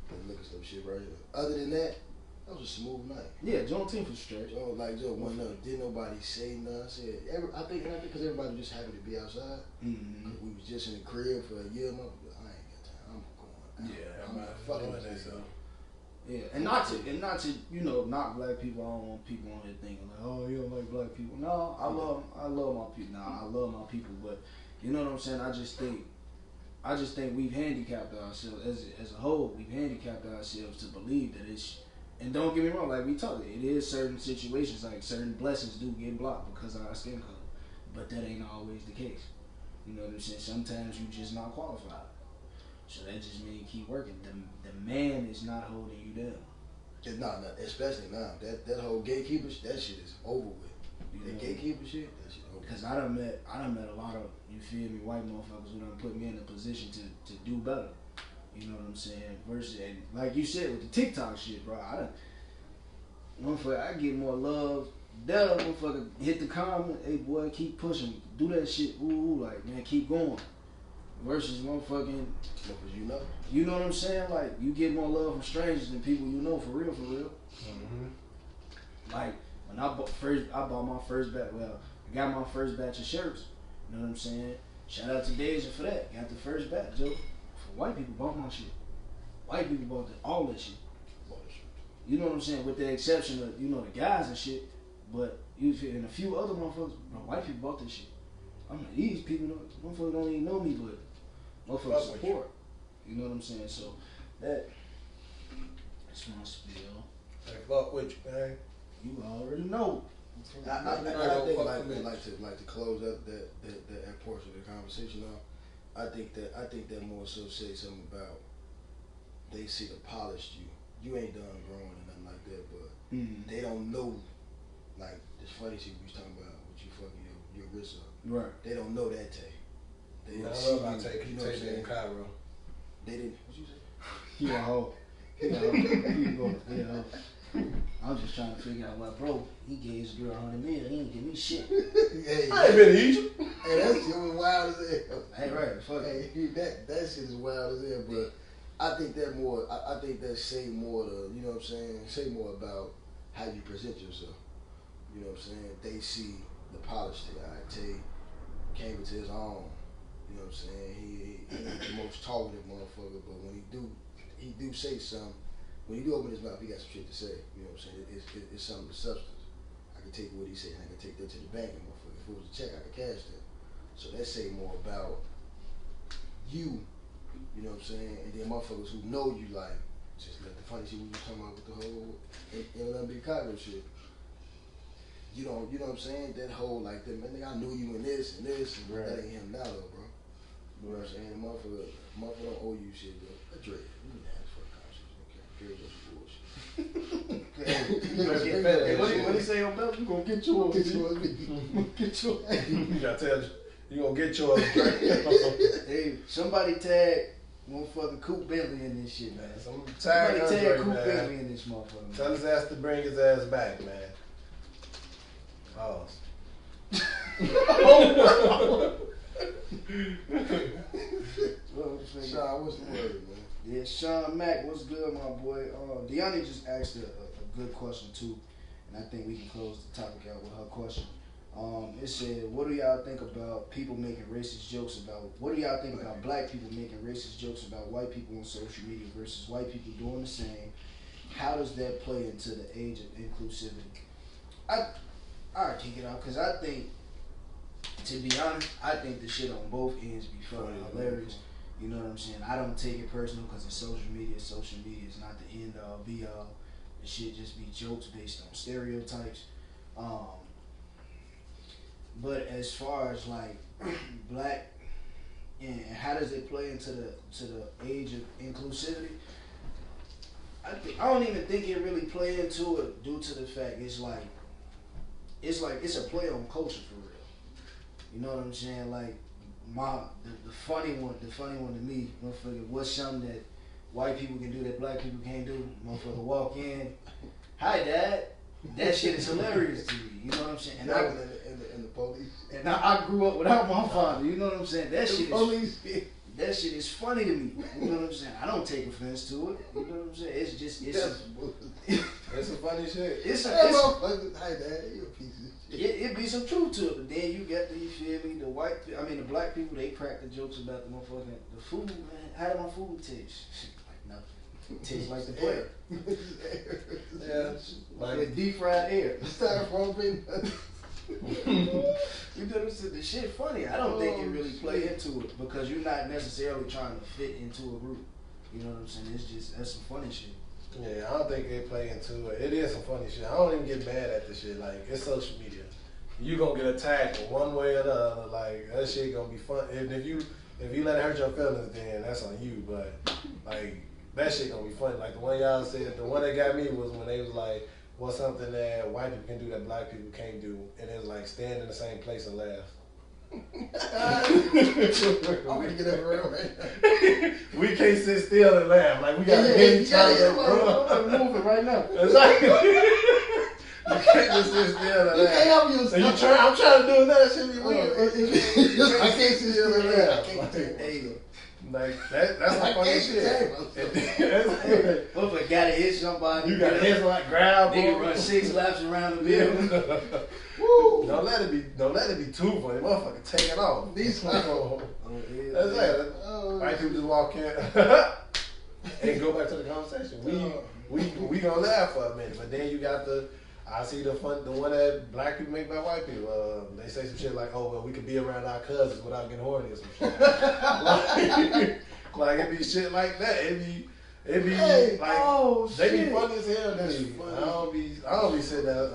C: The liquor store shit right here. Other than that was a smooth night.
B: Yeah, Juneteenth was straight.
C: Oh, like Joe, one up. Didn't nobody say nothing. I said, I think because everybody was just happy to be outside. Mm-hmm. We was just in the crib for a year. I ain't got time. I'm going.
A: Yeah, I'm fucking with that.
B: Yeah, and not to knock black people. I don't want people on here thinking like, oh, you don't like black people. No, I love my people. Nah, I love my people, but you know what I'm saying. I just think we've handicapped ourselves as a whole. We've handicapped ourselves to believe that it's. And don't get me wrong, like we talked, it is certain situations, like certain blessings do get blocked because of our skin color, but that ain't always the case. You know what I'm saying? Sometimes you just not qualified. So that just means keep working. The man is not holding you down.
C: It's not, especially now. That whole gatekeeper, that shit is over with. That gatekeeper shit, that shit over.
B: Because I done met a lot of, you feel me, white motherfuckers who done put me in a position to do better. You know what I'm saying? Versus, and like you said with the TikTok shit, bro, I get more love. That motherfucker hit the comment, hey boy, keep pushing, do that shit, ooh, like man, keep going. Versus motherfucking, you know what I'm saying? Like you get more love from strangers than people you know, for real. Mm-hmm. Like when I bought my first batch. Well, I got my first batch of shirts. You know what I'm saying? Shout out to Deja for that. Got the first batch, Joe. White people bought my shit. White people bought all that shit. You know what I'm saying? With the exception of, the guys and shit. But and a few other motherfuckers, white people bought this shit. I'm like, these people, motherfuckers don't even know me, but motherfuckers support. You know what I'm saying? So that's my spiel.
A: Hey, fuck with you, man.
B: You already know.
C: I think like to close up that portion of the conversation off. I think that more so say something about they see the polished you. You ain't done growing or nothing like that, but they don't know. Like this funny shit we was talking about with you fucking your wrist up.
B: Right.
C: They don't know that Tay. They
A: I love about Tay. You know what I'm saying? In Cairo.
C: They didn't. What you say?
B: He a hoe. He a hoe. I'm just trying to figure out why, bro. He gave his girl $100 million. He ain't give me shit.
C: Hey,
A: I ain't been to Egypt.
C: Hey, that shit was wild as hell.
B: Hey, right. Fuck it.
C: Hey, that shit is wild as hell. But I think that say more to, you know what I'm saying? Say more about how you present yourself. You know what I'm saying? They see the polish that I Tay came into his own. You know what I'm saying? He ain't the most talkative motherfucker, but when he do say something. When he do open his mouth, he got some shit to say. You know what I'm saying? It's something of substance. I can take what he said and I can take that to the bank. And if it was a check, I could cash that. So that say more about you. You know what I'm saying? And then motherfuckers who know you, like, just like the funny shit we was talking about with the whole LMB Chicago shit. You know what I'm saying? That whole, like, man, I knew you in this and this, and right. That ain't him now, though, bro. You know what I'm saying? The motherfucker don't owe you shit, bro. That's right.
B: What he say on Bell? You gonna get yours. Get yours.
A: You gotta tell you gonna get yours.
B: Hey, somebody tag motherfucking Coop Bentley in this shit, man.
A: Somebody
B: tag Coop Bentley in this motherfucker.
A: Tell his ass to bring his ass back, man. Oh.
C: Sean, what's the word, man?
B: Yeah, Sean Mack, what's good, my boy? Deanna just asked a good question too, and I think we can close the topic out with her question. It said, "What do y'all think about people making racist jokes about? What do y'all think about black people making racist jokes about white people on social media versus white people doing the same? How does that play into the age of inclusivity?" I kick it out because I think, to be honest, I think the shit on both ends be fucking hilarious. You know what I'm saying? I don't take it personal because it's social media. Social media is not the end all be all. The shit just be jokes based on stereotypes. But as far as like black and how does it play into the age of inclusivity? I don't even think it really play into it due to the fact it's a play on culture for real. You know what I'm saying? Like the funny one to me, motherfucker, what's something that white people can do that black people can't do? Motherfucker walk in, hi dad, That shit is hilarious to me. You know what I'm saying? And
C: That was in the police.
B: And I grew up without my father. You know what I'm saying? That shit
C: police.
B: That shit is funny to me. You know what I'm saying? I don't take offense to it. You know what I'm saying? It's just
A: It's some funny shit.
B: Hey, Dad,
C: you a piece of shit.
B: It be some truth to it, but then you got the, you feel me, the black people, they crack the jokes about the motherfucking, the food, man. How did my food taste? Like nothing. It tastes like the player.
A: Yeah.
B: Like deep fried air.
C: Styrofoam being
B: You know what I'm saying? The shit funny. I don't think it really play into it because you're not necessarily trying to fit into a group. You know what I'm saying? It's just, that's some funny shit.
A: Yeah, I don't think they play into it. It is some funny shit. I don't even get mad at the shit. Like, it's social media. You gonna get attacked one way or the other. Like, that shit gonna be fun. And if you let it hurt your feelings, then that's on you. But like, that shit gonna be funny. Like the one y'all said, the one that got me was when they was like, what's something that white people can do that black people can't do? And it was like stand in the same place and laugh.
C: I'm gonna get up around right now.
A: We can't sit still and laugh. Like we gotta hit each other.
B: I'm moving right now.
A: Exactly. You can't just sit still and
C: You
A: laugh.
C: can't help yourself.
A: And I'm trying to do that. Shit be weird.
C: I can't sit still and laugh. I can't take it.
A: Like that's some funny shit.
B: Motherfucker gotta hit somebody.
A: You gotta hit somebody, grab.
B: Nigga run 6 laps around the building.
A: Woo! Don't let it be too funny. Motherfucker, take it off.
C: These
A: That's it. White people just walk in and go back to the conversation. We gonna laugh for a minute, but then you got I see the one that black people make by white people. They say some shit like, "Oh well, we could be around our cousins without getting horny" or some shit. like it be shit like that. It be like they be funny as hell. I don't be sitting there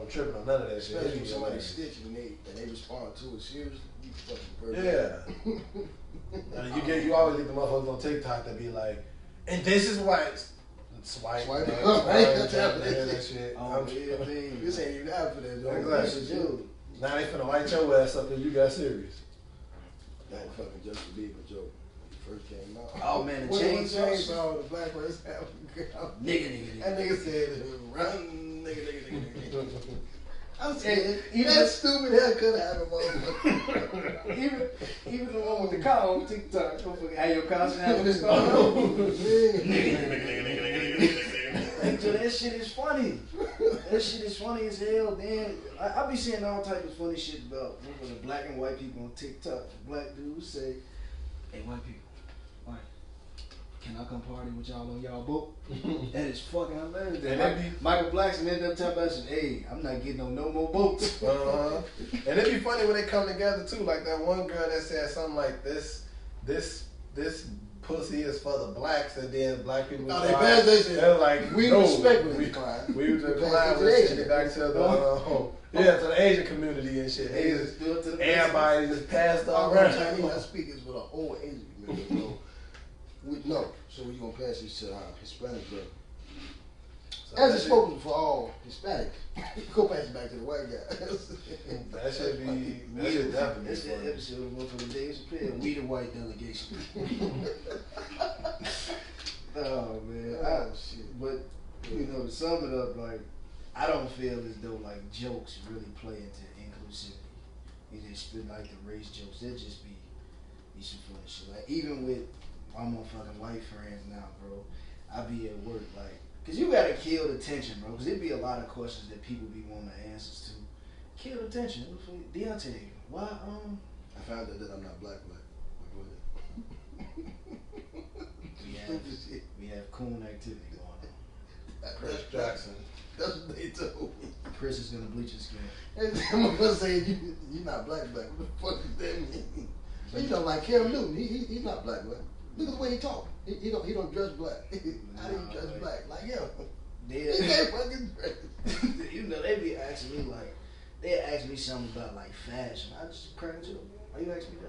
A: tripping on none of that shit.
C: Especially when somebody stitching and they respond to it seriously. You fucking person.
A: Yeah. You always get the motherfuckers on TikTok that be like, and this is why. Swipe
C: right?
A: That's that shit.
C: This ain't even happening.
A: Exactly. Now they finna light your ass up and you got serious.
C: That fucking Justin Bieber joke. First came out.
B: Oh man, the
C: chainsaw, the black person have
B: nigga.
C: That nigga said, run, nigga. I'm saying,
B: even
C: that stupid haircut happened, motherfucker.
B: even the one with the car on TikTok. Hey, your car have a scar. So that shit is funny. That shit is funny as hell. Then I be seeing all types of funny shit about the black and white people on TikTok. Black dudes say, "Hey, white people, can I come party with y'all on y'all boat?" That is fucking hilarious. Michael Blackson ended up talking about, "Hey, I'm not getting on no more boats."
A: And it be funny when they come together too. Like that one girl that said something like this pussy is for the blacks, and then black people.
C: No, they passed that shit.
A: They're like,
C: we respectfully decline.
A: We decline. We'll send it back to the to the Asian community and shit. Everybody just passed all around.
C: Chinese not speakers for the whole Asian community. So we gonna pass this to our Hispanic girl. As it's spoken for all Hispanic, go pass it back to the white guy.
A: That should definitely
B: That's that episode of the Dave Chappelle. We the white delegation. Oh man, shit. But you know, to sum it up, like I don't feel as though like jokes really play into inclusivity. You just spit like the race jokes. They'll just be some funny shit. Like even with my motherfucking white friends now, bro. I be at work like. Cause you gotta kill the tension, bro. Cause it be a lot of questions that people be wanting answers to. Kill the tension. Deontay, why?
C: I found out that I'm not black. Go ahead.
B: We have coon activity going on.
A: Chris Jackson.
C: That's what they told me.
B: Chris is gonna bleach his skin.
C: I'm gonna say you not black. What the fuck does that mean? But you know, like Cam Newton, he's not black. Look at the way he talk. He don't judge black. How do you judge black? Like he can't fucking dress.
B: You know, they be asking me like, they ask me something about like fashion. I just crack into them. Why you asking me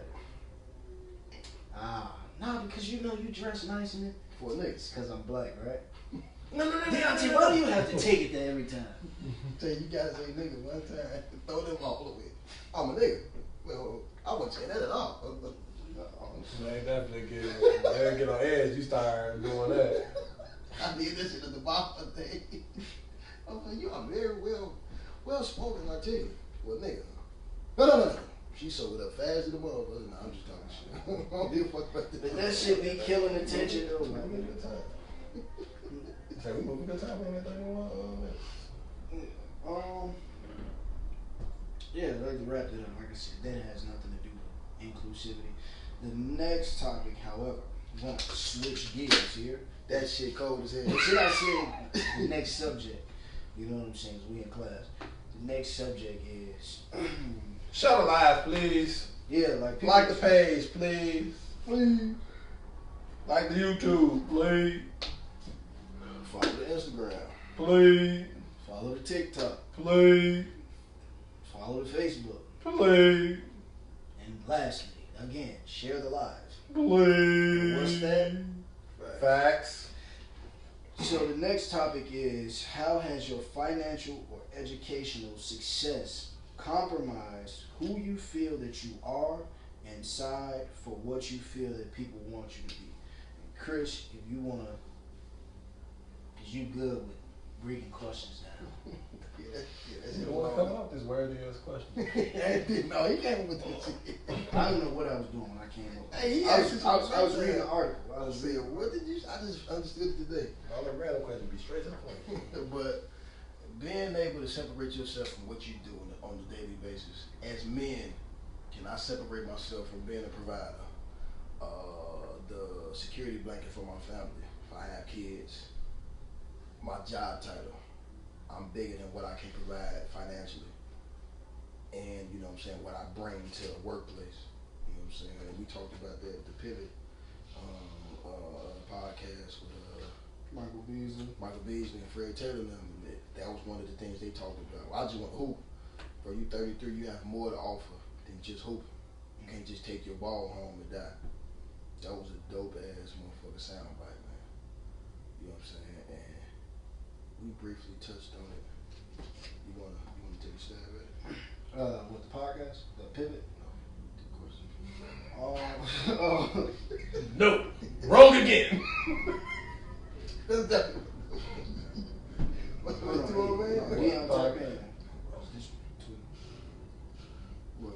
B: that? Nah, because you know you dress nice in it.
C: For niggas.
B: Because I'm black, right? No. Deontay, why do you have to take it there every time?
C: Tell you gotta say nigga one time. Throw them all the way. I'm a nigga. Well, I wouldn't say that at all.
A: They definitely get on edge. You start doing that.
C: I did this shit at the bottom of the day. I'm like, you are very well spoken, I tell you. Well, nigga. No. She sold up fast as the motherfucker. Nah, I'm just talking shit. I don't give a fuck about that.
B: But that shit be killing attention though,
A: We
B: man.
A: moving good time. Say we moving good time on that 31 minutes.
B: Yeah, I'd like to wrap it up. Like I said, that has nothing to do with inclusivity. The next topic, however, we're gonna switch gears here.
C: That shit cold as hell.
B: Should I say the next subject? You know what I'm saying? 'Cause we in class. The next subject is
A: Shut alive, please.
B: yeah, like people,
A: Like the page, please. Please. Like the YouTube, please.
C: Follow the Instagram.
A: Please.
B: follow the TikTok,
A: Please.
B: follow the Facebook,
A: Please.
B: and lastly, again, share the live.
A: Please.
B: What's that?
A: Facts.
B: So the next topic is how has your financial or educational success compromised who you feel that you are and side for what you feel that people want you to be? And Chris, if you wanna, cause you good with breaking questions down.
C: That's
A: You
C: it.
A: want to come up with this worthy ass question?
C: No, he came up with that shit.
B: I don't know what I was doing when I came up.
C: Hey, he
B: I
C: asked
B: was,
C: you
B: I was, I was
C: something.
B: reading an article. I
C: I
B: was
C: was
B: reading.
C: saying, what did you? I just understood it today.
A: All the random questions be straight to the point.
C: But being able to separate yourself from what you do on a daily basis, as men, can I separate myself from being a provider, the security blanket for my family, if I have kids, my job title, I'm bigger than what I can provide financially, and you know what I'm saying, what I bring to a workplace, you know what I'm saying, and we talked about that at the Pivot podcast with
B: Michael Beasley.
C: Michael Beasley and Fred Taylor and them, and that was one of the things they talked about. I just want to hoop. Bro, you 33, you have more to offer than just hooping. You can't just take your ball home and die. That was a dope ass motherfucker soundbite, man. You know what I'm saying? And we briefly touched on it. You wanna take a stab at it?
B: With the podcast, the pivot.
C: No, the question.
A: No. Wrong again.
C: That's that.
B: Hold
C: What's
B: on,
C: the old man?
B: we on top end. This tweet.
C: What?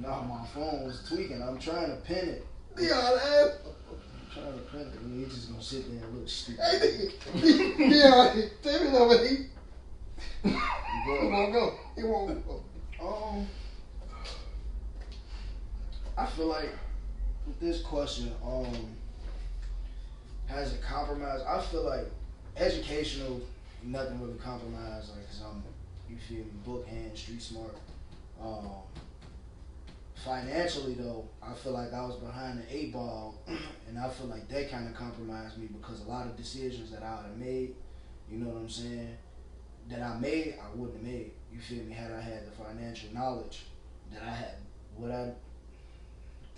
B: No, my phone was tweaking. I'm trying to pin it.
C: Dion, ass.
B: I'm trying to pin it. And he's just gonna sit there and look stupid.
C: Hey, Dion, take me over here. He won't go. He won't go.
B: I feel like with this question, has it compromised? I feel like educational, nothing really compromised. Like, cause I'm, you feel me, book hand, street smart. Financially though, I feel like I was behind the 8 ball, and I feel like that kind of compromised me because a lot of decisions that I would have made, you know what I'm saying, that I made, I wouldn't have made. You feel me? Had I had the financial knowledge that I had, what I,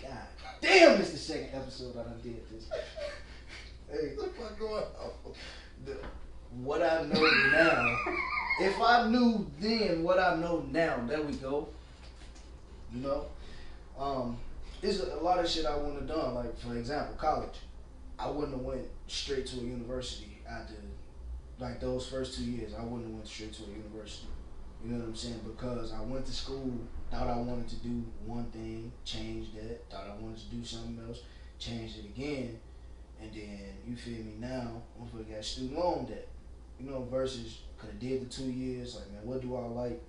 B: God damn, this is the second episode I done did this. Hey,
C: What the fuck going on?
B: what I know now, if I knew then what I know now, there we go. You know? There's a lot of shit I wouldn't have done. Like, for example, college. I wouldn't have went straight to a university after, like, those first 2 years. I wouldn't have went straight to a university. You know what I'm saying? Because I went to school, thought I wanted to do one thing, changed that. Thought I wanted to do something else, changed it again. And then, you feel me, now, I'm gonna get student loan debt. You know, versus, could have did the 2 years, like, man, what do I like?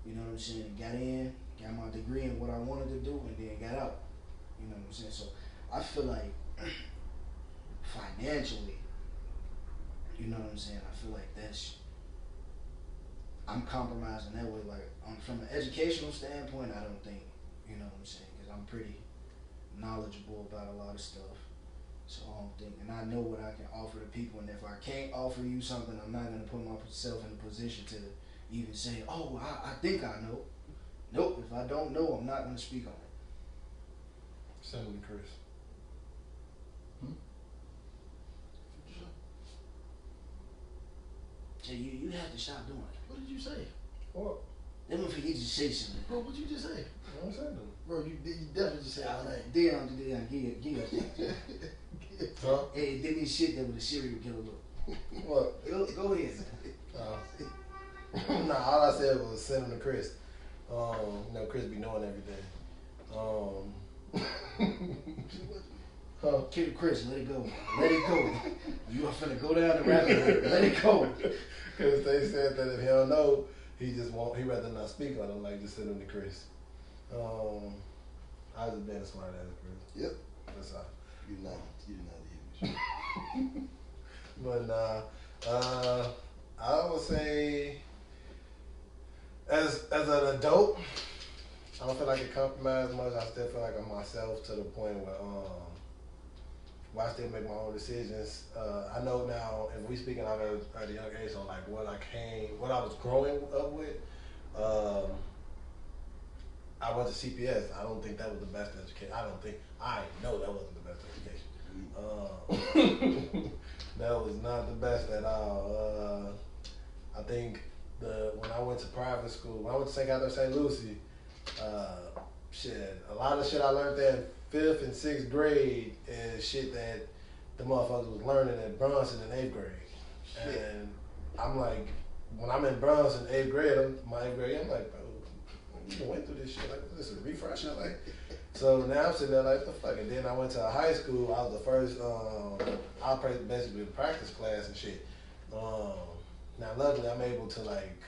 B: You know what I'm saying? Got in, got my degree in what I wanted to do, and then got out. You know what I'm saying? So, I feel like, financially, you know what I'm saying? I feel like I'm compromising that way. Like, from an educational standpoint, I don't think, you know what I'm saying? Because I'm pretty knowledgeable about a lot of stuff. So I don't think, and I know what I can offer to people, and if I can't offer you something, I'm not going to put myself in a position to even say, oh, I think I know. Nope, if I don't know, I'm not going to speak on it.
A: Simply, Chris.
B: So you have to stop doing it.
C: What did you say?
A: What?
B: Let me forget to say something.
C: Bro, what you just say?
A: What I'm saying?
C: Bro, you definitely just said my name.
B: Dion, give it.
A: Huh?
B: Hey, did this shit that with a serial killer look.
A: What?
B: Go ahead.
A: Nah, all I said was send him to Chris. Chris be knowing everything.
B: Kid Chris, let it go. Let it go. You are finna go down the rabbit hole. Let it go.
A: Because they said that if he don't know, he rather not speak on him, like just send him to Chris. I was just being a smart ass, Chris.
C: Yep.
A: That's all.
C: You're not the
A: But nah, I would say as an adult, I don't feel like I compromise much. I still feel like I'm myself to the point where I still make my own decisions. I know now, if we speaking out at a young age on like what I was growing up with, I went to CPS. I don't think that was the best education. I know that wasn't the best education. That was not the best at all. I think when I went to private school, when I went to St. Catherine St. Lucie, a lot of shit I learned there in 5th and 6th grade is shit that the motherfuckers was learning at Bronson in 8th grade. Shit. And I'm like, when I'm in Bronson 8th grade, I'm like, bro, you went through this shit. Like, this is a refresher. Like, so now I'm sitting there like, the fuck. And then I went to a high school. I was the first. I basically the practice class and shit. Now, luckily, I'm able to like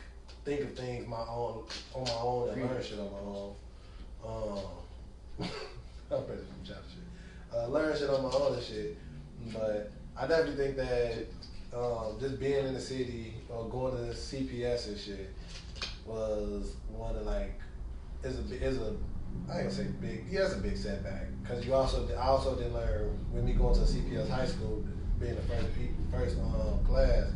A: think of things on my own and learn shit on my own. I'm pretty some chop shit. Learn shit on my own and shit. But I definitely think that just being in the city or going to CPS and shit was one of like I ain't gonna say big. Yeah, it's a big setback because I also didn't learn with me going to CPS high school, being the first class.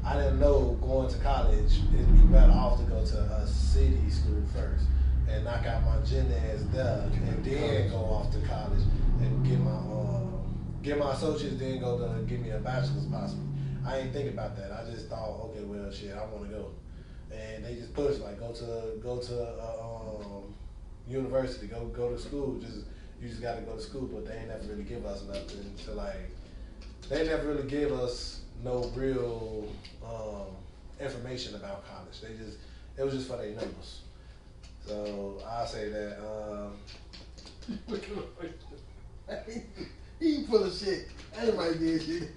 A: I didn't know going to college it'd be better off to go to a city school first and knock out my gen eds there, and then go off to college and get my associates, then go to get me a bachelor's possibly. I ain't think about that. I just thought, okay, well, shit, I want to go, and they just pushed like go to university, go to school. You just got to go to school, but they ain't never really give us nothing to like. They never really gave us no real information about college. It was just for their numbers. So I say that.
C: He full of shit. Everybody did shit.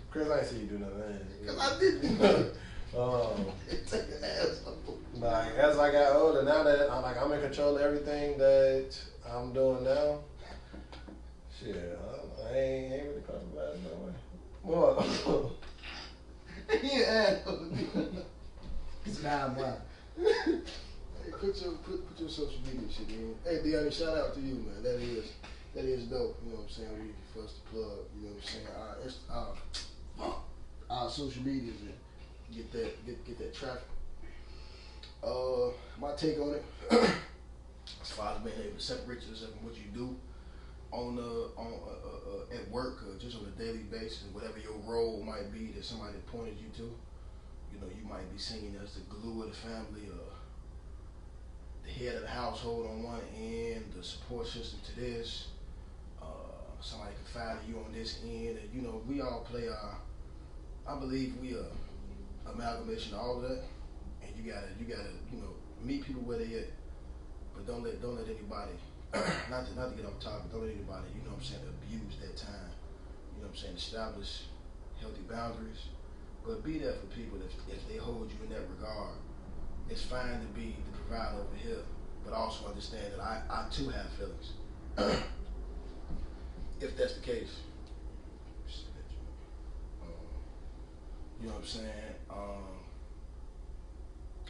A: Chris, I ain't see you do nothing.
C: Cause I didn't. Take your ass off.
A: Like as I got older, now that I'm in control of everything that I'm doing now. Shit, I ain't really compromising no way. What?
C: He an asshole.
B: It's not mine.
C: Hey, put your social media shit in. Hey, Deanna, shout out to you, man. That is dope. You know what I'm saying? We for us to plug. You know what I'm saying? Our social medias and get that traffic. My take on it, as far as being able to separate yourself from what you do at work or just on a daily basis, whatever your role might be that somebody pointed you to. You know, you might be seen as the glue of the family or the head of the household on one end, the support system to this. Somebody confide in you on this end, and you know, we all play I believe we are amalgamation of all of that, and you gotta meet people where they at, but don't let anybody not to get off topic, don't let anybody, you know what I'm saying, abuse that time. You know what I'm saying? Establish healthy boundaries, but be there for people if they hold you in that regard. It's fine to be the provider over here, but also understand that I too have feelings. If that's the case. You know what I'm saying? I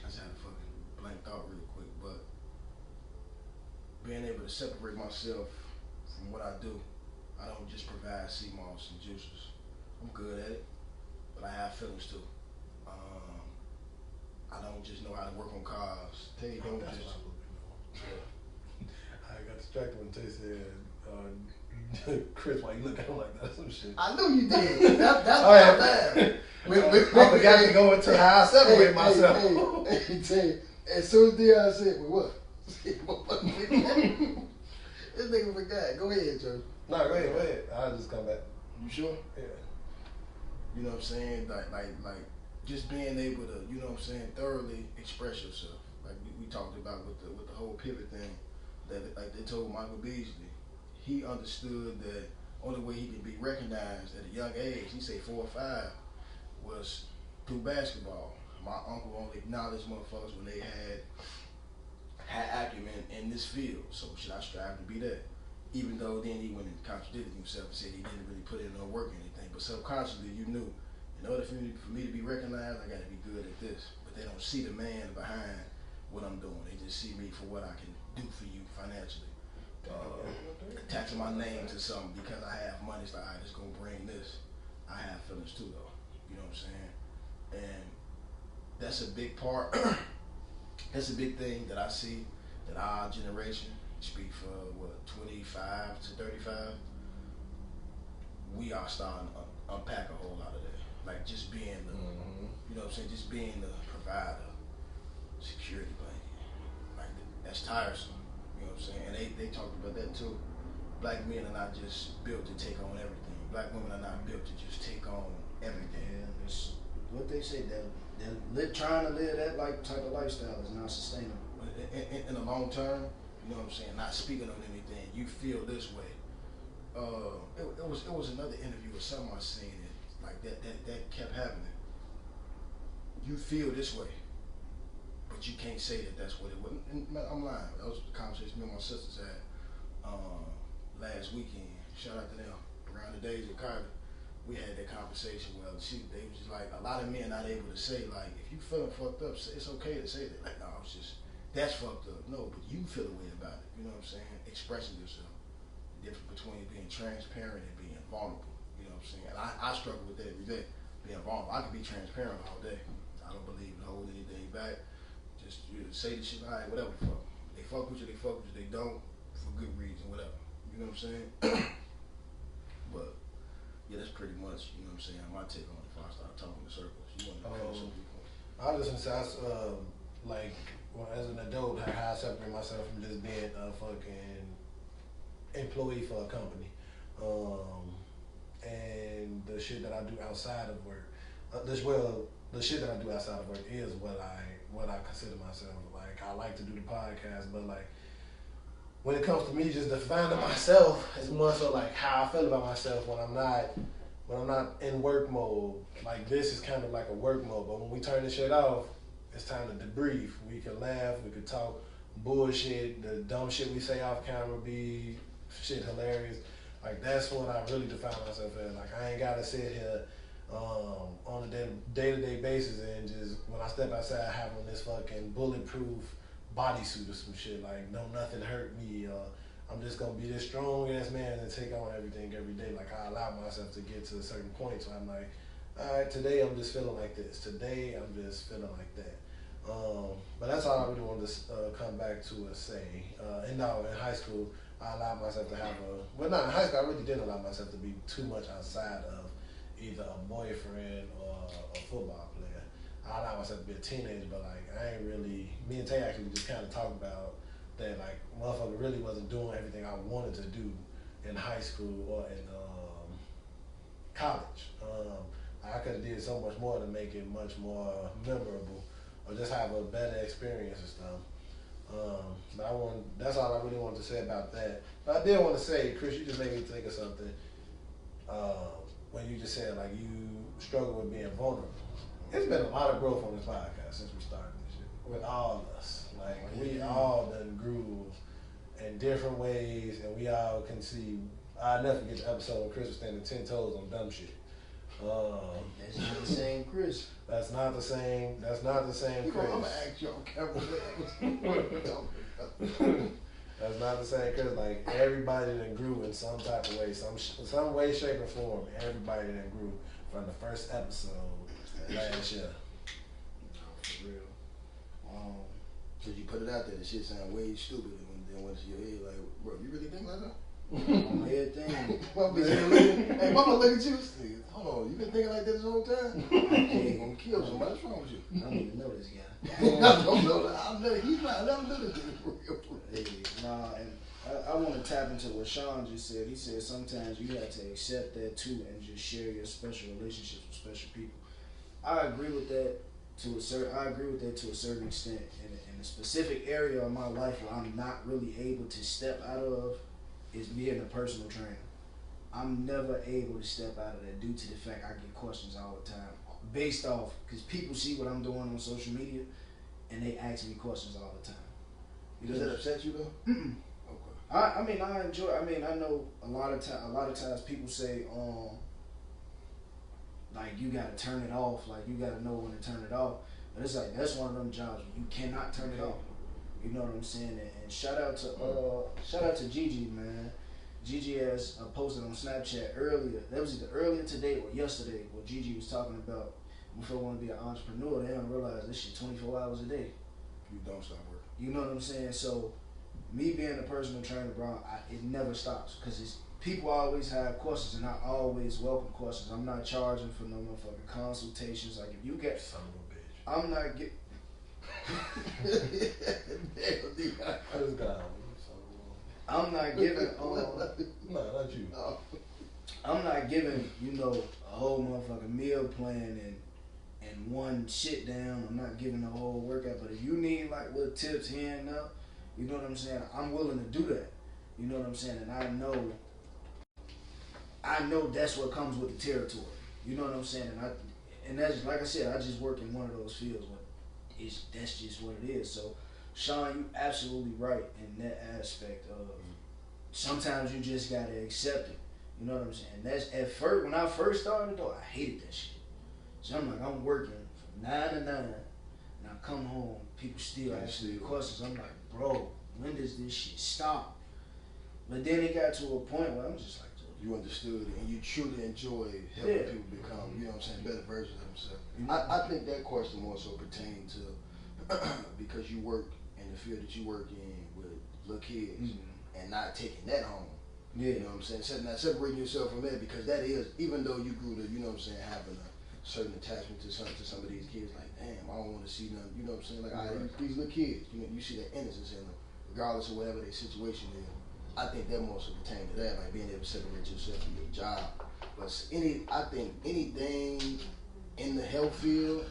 C: just had a fucking blank thought real quick, but being able to separate myself from what I do. I don't just provide sea moss and juices. I'm good at it, but I have feelings too. I don't just know how to work on cars. Tay don't just.
A: I got distracted when Tay said, Chris, why you look at him like that? Some shit.
C: I knew you did. That's not bad.
A: I forgot to go into how I separate myself.
C: Hey, Tay, as soon as Dion said, well, what? This nigga forgot. Go ahead, Joe.
A: No, go ahead. I'll just come back.
C: You sure?
A: Yeah.
C: You know what I'm saying? Like just being able to, you know what I'm saying, thoroughly express yourself. Like we talked about with the whole pivot thing, that like they told Michael Beasley, he understood that only way he could be recognized at a young age, he said 4 or 5, was through basketball. My uncle only acknowledged motherfuckers when they had acumen in this field. So should I strive to be that? Even though then he went and contradicted himself and said he didn't really put in no work or anything. But subconsciously you knew, in order for me to be recognized, I gotta be good at this. But they don't see the man behind what I'm doing. They just see me for what I can do for you financially. Attaching my name to something because I have money, it's like, all right, it's gonna bring this. I have feelings too though. You know what I'm saying? And that's a big part. That's a big thing that I see that our generation, speak for what, 25 to 35, we are starting to unpack a whole lot of that. Like just being the, you know what I'm saying, just being the provider, security blanket. Like that's tiresome. You know what I'm saying? And they talked about that too. Black men are not just built to take on everything. Black women are not built to just take on everything.
B: Yeah, it's what they say, that trying to live that type of lifestyle is not sustainable.
C: In the long term, you know what I'm saying, not speaking on anything, you feel this way. It was another interview or something I seen it, like that kept happening. You feel this way, but you can't say that that's what it was. And I'm lying. That was the conversation me and my sisters had last weekend. Shout out to them. Around the days of Carter, we had that conversation where they was just like, a lot of men not able to say, like, if you feeling fucked up, it's okay to say that. Like, no, it's just, that's fucked up. No, but you feel a way about it. You know what I'm saying? Expressing yourself. The difference between being transparent and being vulnerable. You know what I'm saying? And I struggle with that every day, being vulnerable. I can be transparent all day. I don't believe in holding anything back. Just say the shit, all right, whatever the fuck. They fuck with you, they fuck with you, they don't, for good reason, whatever. You know what I'm saying? But yeah, that's pretty much, you know what I'm saying, my take on it before I start talking in circles. You want to some people?
E: I just say, like, well, as an adult, how I separate myself from just being a fucking employee for a company. And the shit that I do outside of work. The shit that I do outside of work is what I consider myself. Like, I like to do the podcast, but like, when it comes to me just defining myself, it's more so like how I feel about myself when I'm not in work mode. Like, this is kind of like a work mode, but when we turn this shit off, it's time to debrief. We can laugh, we can talk bullshit, the dumb shit we say off camera be shit hilarious. Like, that's what I really define myself as. Like, I ain't gotta sit here on a day-to-day basis and just, when I step outside, have on this fucking bulletproof bodysuit or some shit. Like, no, nothing hurt me. I'm just gonna be this strong ass man and take on everything every day. Like, I allow myself to get to a certain point, so I'm like, all right, today I'm just feeling like this. Today I'm just feeling like that. But that's all I really wanted to come back to and say. And no, in high school, I allowed myself to have not in high school, I really didn't allow myself to be too much outside of either a boyfriend or a football player. I allowed myself to be a teenager, but like, I ain't really, me and Tay actually just kind of talked about that, like, motherfucker really wasn't doing everything I wanted to do in high school or in college. I could have did so much more to make it much more memorable or just have a better experience and stuff. But that's all I really wanted to say about that. But I did want to say, Chris, you just made me think of something when you just said, like, you struggle with being vulnerable. It's been a lot of growth on this podcast since we started this shit. With all of us. Like, we all done grew in different ways, and we all can see. I'll never forget the episode when Chris was standing 10 toes on dumb shit.
B: That's not the same Chris.
E: That's not the same Chris.
C: I'm gonna ask you on camera.
E: That's not the same Chris. Like, everybody that grew in some type of way, some way, shape, or form. Everybody that grew from the first episode last year.
C: No, for real. Cause you put it out there, the shit sound way stupider when it went to your head. Like, bro, you really think like that?
B: On everything.
C: Hey, mama, look at you. Hold on, you been thinking like this the whole time? You ain't gonna kill somebody. What's wrong with you?
B: I don't even know this guy.
C: I don't know that. He's not. I never knew this nigga for real.
B: Hey, nah, and I want to tap into what Sean just said. He said sometimes you have to accept that too and just share your special relationships with special people. I agree with that to a certain extent. In a specific area of my life where I'm not really able to step out of is being a personal trainer. I'm never able to step out of that due to the fact I get questions all the time based off because people see what I'm doing on social media and they ask me questions all the time.
C: Does that upset you though?
B: Mm-mm.
C: Okay.
B: I enjoy. I know a lot of times people say, like you gotta turn it off. Like you gotta know when to turn it off. But it's like that's one of them jobs where you cannot turn it off. You know what I'm saying? And shout out to Gigi, man. Gigi has posted on Snapchat earlier. That was either earlier today or yesterday. Where Gigi was talking about before I want to be an entrepreneur, they don't realize this shit 24 hours a day.
C: You don't stop working.
B: You know what I'm saying? So me being a personal trainer, bro, it never stops because people always have questions, and I always welcome questions. I'm not charging for no motherfucking consultations. Like if you get,
E: Son of a bitch.
B: I'm not get.
E: This guy.
B: I'm not giving.
E: No, not you.
B: I'm not giving a whole motherfucking meal plan and one shit down. I'm not giving a whole workout. But if you need like little tips here and there, you know what I'm saying? I'm willing to do that. You know what I'm saying? And I know that's what comes with the territory. You know what I'm saying? And that's like I said, I just work in one of those fields where that's just what it is. So Sean, you absolutely right in that aspect of sometimes you just gotta accept it. You know what I'm saying? And that's at first when I first started though, I hated that shit. So I'm like, I'm working from 9 to 9 and I come home, people still ask me questions. I'm like, bro, when does this shit stop? But then it got to a point where I'm just like,
C: you understood it and you truly enjoy helping people become, you know what I'm saying, better versions of themselves. I think that question more so pertains to because you work in the field that you work in with little kids and not taking that home.
B: Yeah.
C: You know what I'm saying? Not separating yourself from that because that is, even though you grew to, you know what I'm saying, having a certain attachment to some of these kids, like, damn, I don't want to see them, you know what I'm saying? Like, these little kids, you know, you see that innocence in them, regardless of whatever their situation is. I think that more so pertain to that, like being able to separate yourself from your job. But I think anything in the health field,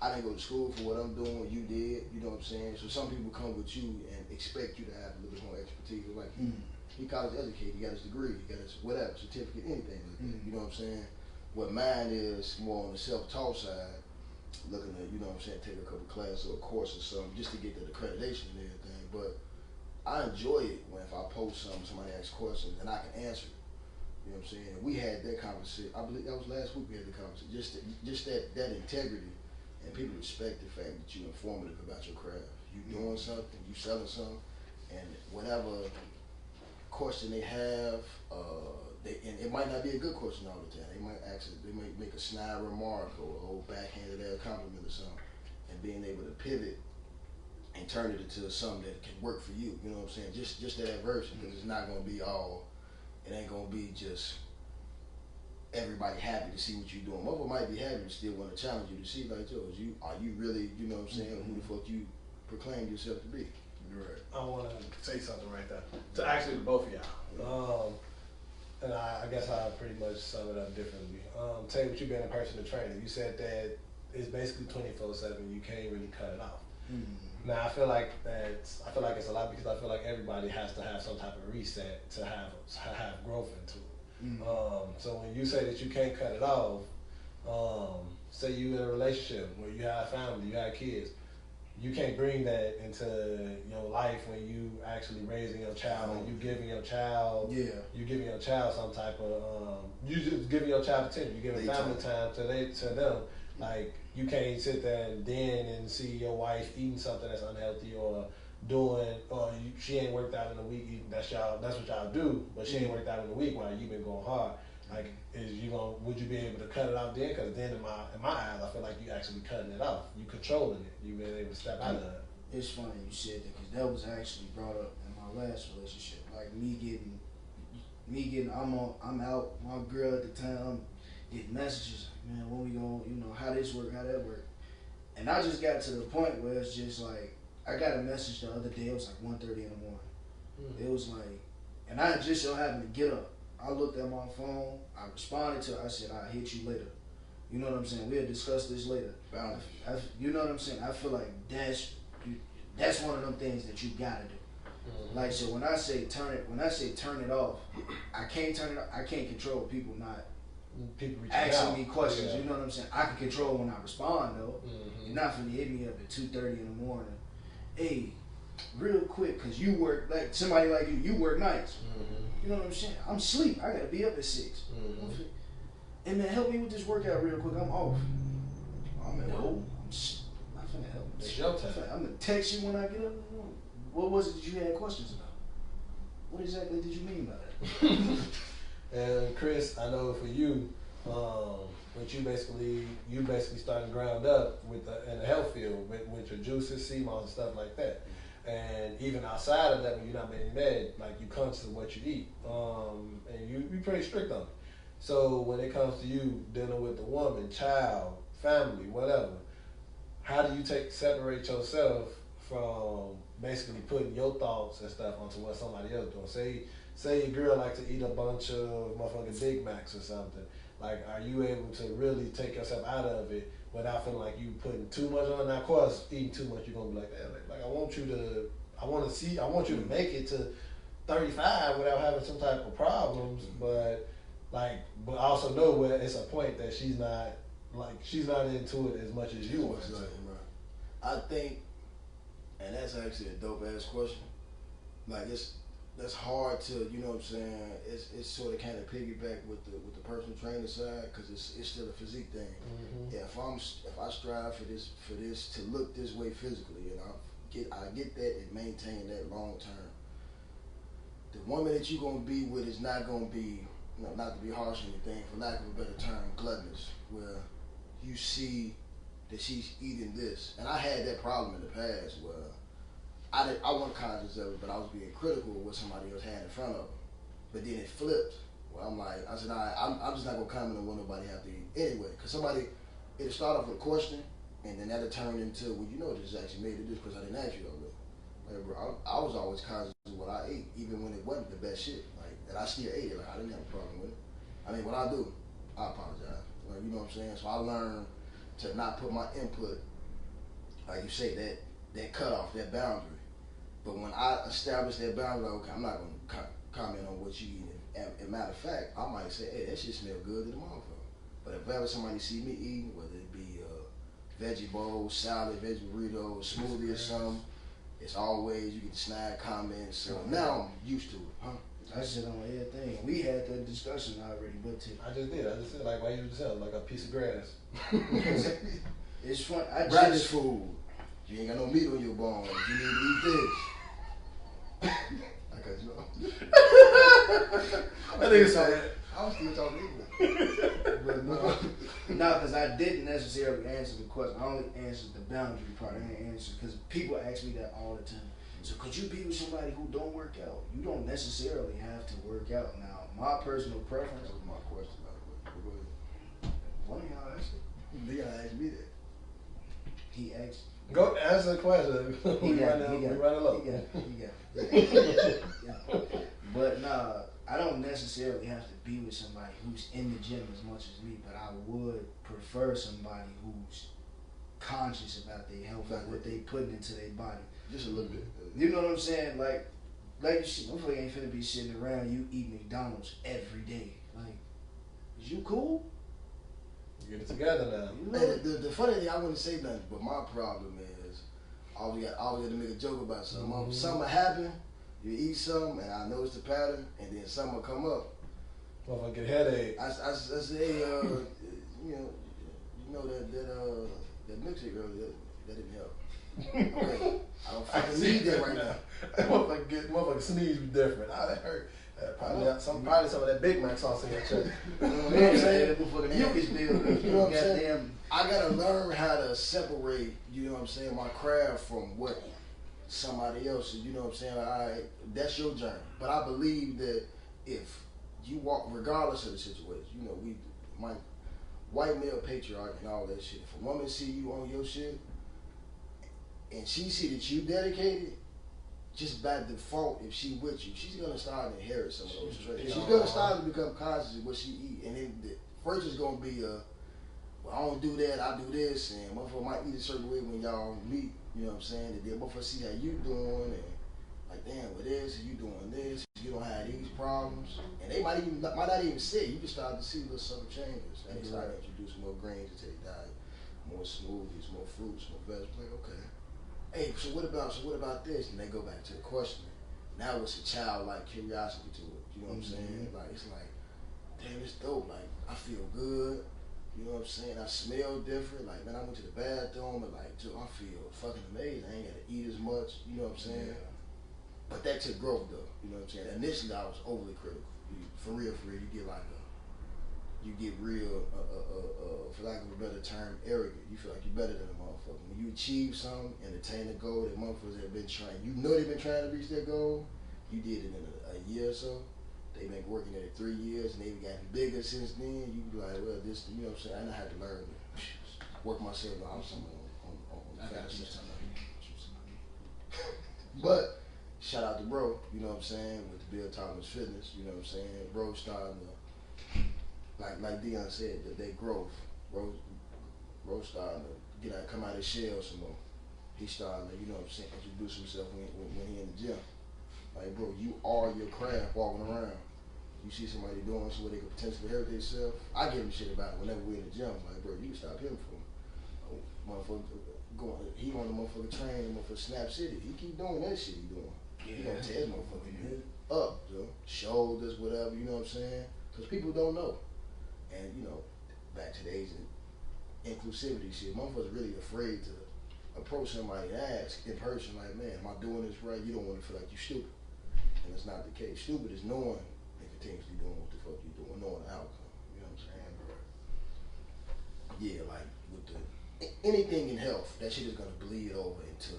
C: I didn't go to school for what I'm doing, you did, you know what I'm saying? So some people come with you and expect you to have a little bit more expertise. Like he college educated, he got his degree, he got his whatever, certificate, anything like that, you know what I'm saying? What mine is more on the self-taught side, looking at, you know what I'm saying, take a couple classes or a course or something just to get that accreditation and everything. But I enjoy it when if I post something, somebody asks questions and I can answer it. You know what I'm saying? And we had that conversation. I believe that was last week we had the conversation. Just that integrity, and people respect the fact that you're informative about your craft. You doing something, you selling something, and whatever question they have, and it might not be a good question all the time. They might make a snide remark or a whole backhanded compliment or something, and being able to pivot and turn it into something that can work for you. You know what I'm saying? Just that version, because it's not gonna be all. It ain't gonna be just everybody happy to see what you're doing. Mother might be happy to still want to challenge you to see like, yo, are you really, you know what I'm saying, who the fuck you proclaim yourself to be?
E: You're right. I want to say something right there. To actually both of y'all. And I guess I pretty much sum it up differently. Tell you what you being a personal trainer. You said that it's basically 24/7. You can't really cut it off. Now I feel like it's a lot because I feel like everybody has to have some type of reset to have growth into it. So when you say that you can't cut it off, say you in a relationship where you have family, you have kids, you can't bring that into your life when you actually raising your child and you giving your child some type of you just giving your child attention, you giving family time to them. Like you can't sit there and then see your wife eating something that's unhealthy or she ain't worked out in a week. That's what y'all do, but she ain't worked out in a week while you been going hard. Like, would you be able to cut it off then? Because then in my eyes, I feel like you actually cutting it off. You controlling it. You been able to step out of it.
B: It's funny you said that because that was actually brought up in my last relationship. Like me getting, I'm out. My girl at the time getting messages like, man, when we gonna, how this work, how that work. And I just got to the point where it's just like, I got a message the other day. It was like 1:30 in the morning. It was like, and I just so happened to get up. I looked at my phone. I responded to it. I said, "I'll hit you later." You know what I'm saying? We'll discuss this later. You know what I'm saying? I feel like that's one of them things that you gotta do. Like, so when I say turn it off, I can't turn it off. I can't control people not asking me questions. Yeah. You know what I'm saying? I can control when I respond though. You're not finna hit me up at 2:30 in the morning. Hey, real quick, cause you work like somebody like you work nights. You know what I'm saying? I'm asleep. I gotta be up at 6. Hey man, help me with this workout real quick. I'm off. I'm at home. I'm finna help.
E: It's your time.
B: I'm gonna text you when I get up in the morning. What was it that you had questions about? What exactly did you mean by that?
E: And Chris, I know for you, but you basically starting ground up in the health field with your juices, CMOS and stuff like that. And even outside of that, when you're not being med, like you conscious of what you eat, and you pretty strict on it. So when it comes to you dealing with the woman, child, family, whatever, how do you separate yourself from basically putting your thoughts and stuff onto what somebody else doing? Say your girl like to eat a bunch of motherfucking Big Macs or something. Like, are you able to really take yourself out of it without feeling like you putting too much on? Now, of course, eating too much, you're gonna be like, like I want you to make it to 35 without having some type of problems, but I also know where it's a point that she's not into it as much as you are.
C: I think, and that's actually a dope ass question. Like that's hard to, you know what I'm saying? It's sort of kind of piggyback with the personal trainer side, because it's still a physique thing. Yeah, if I strive for this to look this way physically, and I get that and maintain that long term. The woman that you're gonna be with is not gonna be, not to be harsh or anything, for lack of a better term, gluttonous, where you see that she's eating this. And I had that problem in the past where I wasn't conscious of it, but I was being critical of what somebody else had in front of them. But then it flipped. Well, I said, I'm just not gonna comment on what nobody have to eat anyway. Cause it'll start off with a question, and then that'll turn into, well, you know, this actually made it this because I didn't ask you though. Like, bro, I was always conscious of what I ate, even when it wasn't the best shit. Like, and I still ate it. Like, I didn't have a problem with it. I mean, when I do, I apologize. Like, you know what I'm saying? So I learned to not put my input, like you say, that cutoff, that boundary. But when I establish that boundary, like, okay, I'm not gonna comment on what you eat. And matter of fact, I might say, hey, that shit smell good to the motherfucker. But if ever somebody see me eating, whether it be veggie bowl, salad, veggie burrito, smoothie or something, it's always, you get the snide comments. So now I'm used to it, huh?
B: I said on everything. We had that discussion already, but
E: I just said, like, why you just said like a piece of grass.
B: It's fun.
C: Breakfast food. You ain't got no meat on your bones. You need to eat this. I cut you off.
E: I think it's alright.
C: I was still talking English. But
B: no, because I didn't necessarily answer the question. I only answered the boundary part. I didn't answer because people ask me that all the time. So could you be with somebody who don't work out? You don't necessarily have to work out. Now, my personal preference.
C: That was my question.
B: One of y'all asked it.
C: Leon asked me that.
B: He asked.
E: Go answer the question. We run low.
B: He got it. Yeah. But nah, I don't necessarily have to be with somebody who's in the gym as much as me, but I would prefer somebody who's conscious about their health and what they putting into their body.
C: Just a little bit.
B: You know what I'm saying? Like you shit, motherfucker ain't finna be sitting around you eat McDonald's every day. Like, is you cool?
E: You get it together now.
B: You know?
C: And the funny thing, I wouldn't say nothing, but my problem is I always got to make a joke about something.
B: Mm-hmm.
C: Something will happen, you eat something, and I notice the pattern, and then something will come up.
E: Motherfucker get headache.
C: I say, you know that milkshake earlier, that didn't help. Okay. I don't fucking need that right now.
E: Motherfucker sneeze be different. That hurt. Probably some of that Big Mac sauce in your chest.
C: You know what I'm saying?
B: You know what I'm saying?
C: I gotta learn how to separate, you know what I'm saying, my craft from what somebody else is, you know what I'm saying? That's your journey. But I believe that if you walk, regardless of the situation, you know, my white male patriarch and all that shit, if a woman see you on your shit, and she see that you dedicated, just by default, if she with you, she's gonna start to inherit some of those traits. She's gonna start to become conscious of what she eat, and then first it's gonna be well, I don't do that, I do this, and motherfucker might eat a certain way when y'all meet. You know what I'm saying? And then motherfucker see how you doing, and like, damn, with this, you doing this, you don't have these problems, and they might not even say. You can start to see little subtle changes, and they start to introduce more grains into their diet, more smoothies, more fruits, more vegetables. Like, okay. Hey, so what about this? And they go back to the question. Now it's a childlike curiosity to it. You know what I'm saying? Like, it's like, damn, it's dope. Like, I feel good. You know what I'm saying? I smell different. Like, man, I went to the bathroom and like, dude, I feel fucking amazing. I ain't gotta eat as much. You know what I'm saying? Yeah. But that took growth though. You know what I'm saying? Initially, I was overly critical. For real, you get like you get real, for lack of a better term, arrogant. You feel like you're better than a motherfucker. When you achieve something and attain a goal that motherfuckers have been trying, you know they've been trying to reach their goal, you did it in a year or so, they've been working at it 3 years and they've gotten bigger since then, you be like, well, this, you know what I'm saying, I had to learn to work myself out on fast. But, shout out to bro, you know what I'm saying, with the Bill Thomas Fitness, you know what I'm saying, bro starting to, like Dion said, that growth, bro starting to come out of his shell some more. He starting to, you know what I'm saying, introduce himself when he in the gym. Like, bro, you are your craft walking around. You see somebody doing something where they could potentially hurt themselves. I give him shit about it whenever we're in the gym. Like, bro, you can stop him from motherfucker going. He on the motherfucker train, the motherfucker Snap City. He keep doing that shit he doing. He gonna tear his motherfucker up, shoulders, whatever. You know what I'm saying? Because people don't know. And, you know, back to the Age of Inclusivity shit, motherfuckers really afraid to approach somebody and ask in person, like, man, am I doing this right? You don't want to feel like you're stupid. And that's not the case. Stupid is knowing and continuously doing what the fuck you're doing, knowing the outcome. You know what I'm saying, bro? Yeah, like, with anything in health, that shit is going to bleed over into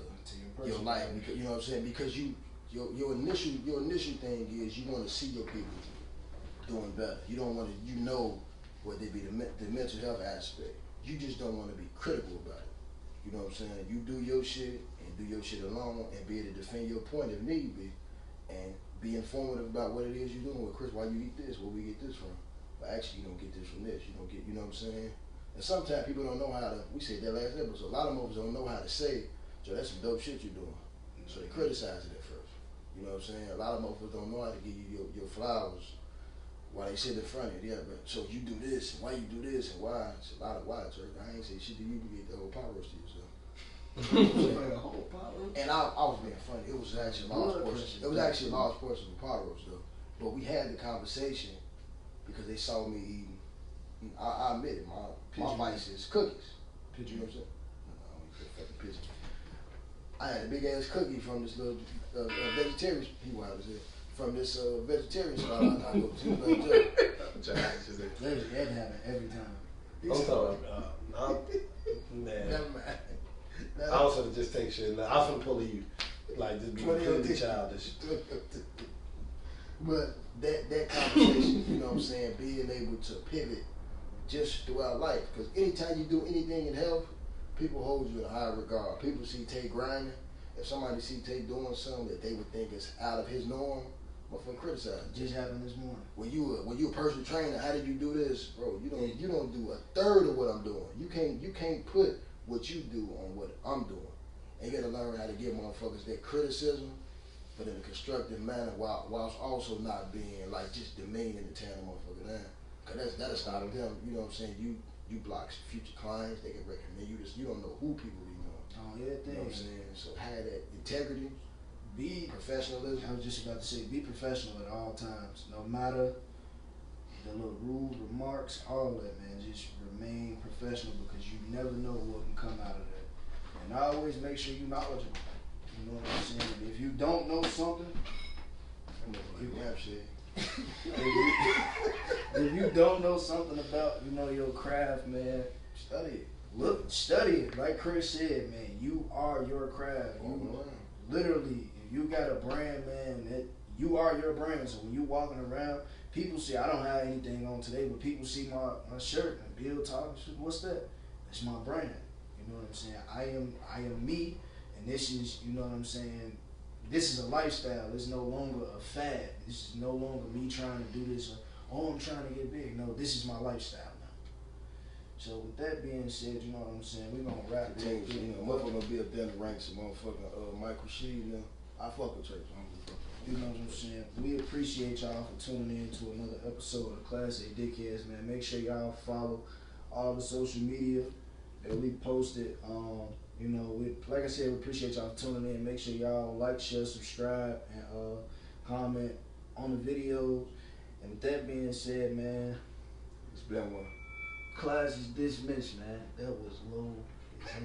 C: your life. Because, you know what I'm saying? Because your initial thing is you want to see your people doing better. You don't want to, whether it be the mental health aspect. You just don't want to be critical about it. You know what I'm saying? You do your shit and do your shit alone and be able to defend your point if need be and be informative about what it is you're doing. Well, Chris, why you eat this? Where we get this from? But actually, you don't get this from this. You don't get, you know what I'm saying? And sometimes people don't know how to, we said that last episode, a lot of motherfuckers don't know how to say, so that's some dope shit you're doing. So they criticize it at first. You know what I'm saying? A lot of motherfuckers don't know how to give you your flowers while they sit in front of you. Yeah, but so you do this, and why you do this, and why? It's a lot of why, sir. I ain't say shit to you, get the whole pot roast to yourself.
B: The whole pot roast?
C: And I was being funny. It was actually a large portion. It was actually a large portion of the pot roast, though. But we had the conversation because they saw me eating. I admit it, my vice is cookies. You know what I'm saying? No, I don't eat that fucking pigeon. I had a big ass cookie from this little vegetarian. He wild as hell. From this vegetarian spot I go to.
B: That happen every time.
E: I'm talking about, man.
C: Never mind.
E: I was gonna just take shit. I was gonna pull you, like, just be completely childish.
C: But that conversation, you know what I'm saying, being able to pivot just throughout life. Because anytime you do anything in health, people hold you in high regard. People see Tay grinding. If somebody see Tay doing something that they would think is out of his norm, motherfucker criticize.
B: Just happened this morning.
C: When you a personal trainer, how did you do this, bro? You don't do a third of what I'm doing. You can't put what you do on what I'm doing. And you gotta learn how to give motherfuckers that criticism, but in a constructive manner, whilst also not being like just demeaning and tearing the motherfucker down. Cause that'll stop them. You know what I'm saying? You block future clients. They can recommend you. You don't know who people be knowing.
B: Oh yeah,
C: you know what I'm saying? So have that integrity. Be professionalism.
B: I was just about to say, be professional at all times, no matter the little rude remarks, all that, man. Just remain professional because you never know what can come out of that. And always make sure you're knowledgeable. You know what I'm saying? If you don't know something, if you don't know something about, your craft, man, study it. Study it. Like Chris said, man, you are your craft. Literally, if you got a brand, man, that you are your brand. So when you walking around, people see, I don't have anything on today, but people see my shirt and Bill Thomas, what's that? That's my brand. You know what I'm saying? I am me, and this is, you know what I'm saying, this is a lifestyle. It's no longer a fad. This is no longer me trying to do this. Or, I'm trying to get big. No, this is my lifestyle now. So with that being said, you know what I'm saying? We're gonna wrap this.
C: You know, motherfucker gonna be up there in the ranks of motherfucking Michael Sheed now. I fuck with Church.
B: You know what I'm saying? We appreciate y'all for tuning in to another episode of Class A Dickheads, man. Make sure y'all follow all the social media that we posted. You know, like I said, we appreciate y'all for tuning in. Make sure y'all like, share, subscribe, and comment on the videos. And with that being said, man,
C: It's been one.
B: class is dismissed, man. That was low as hell.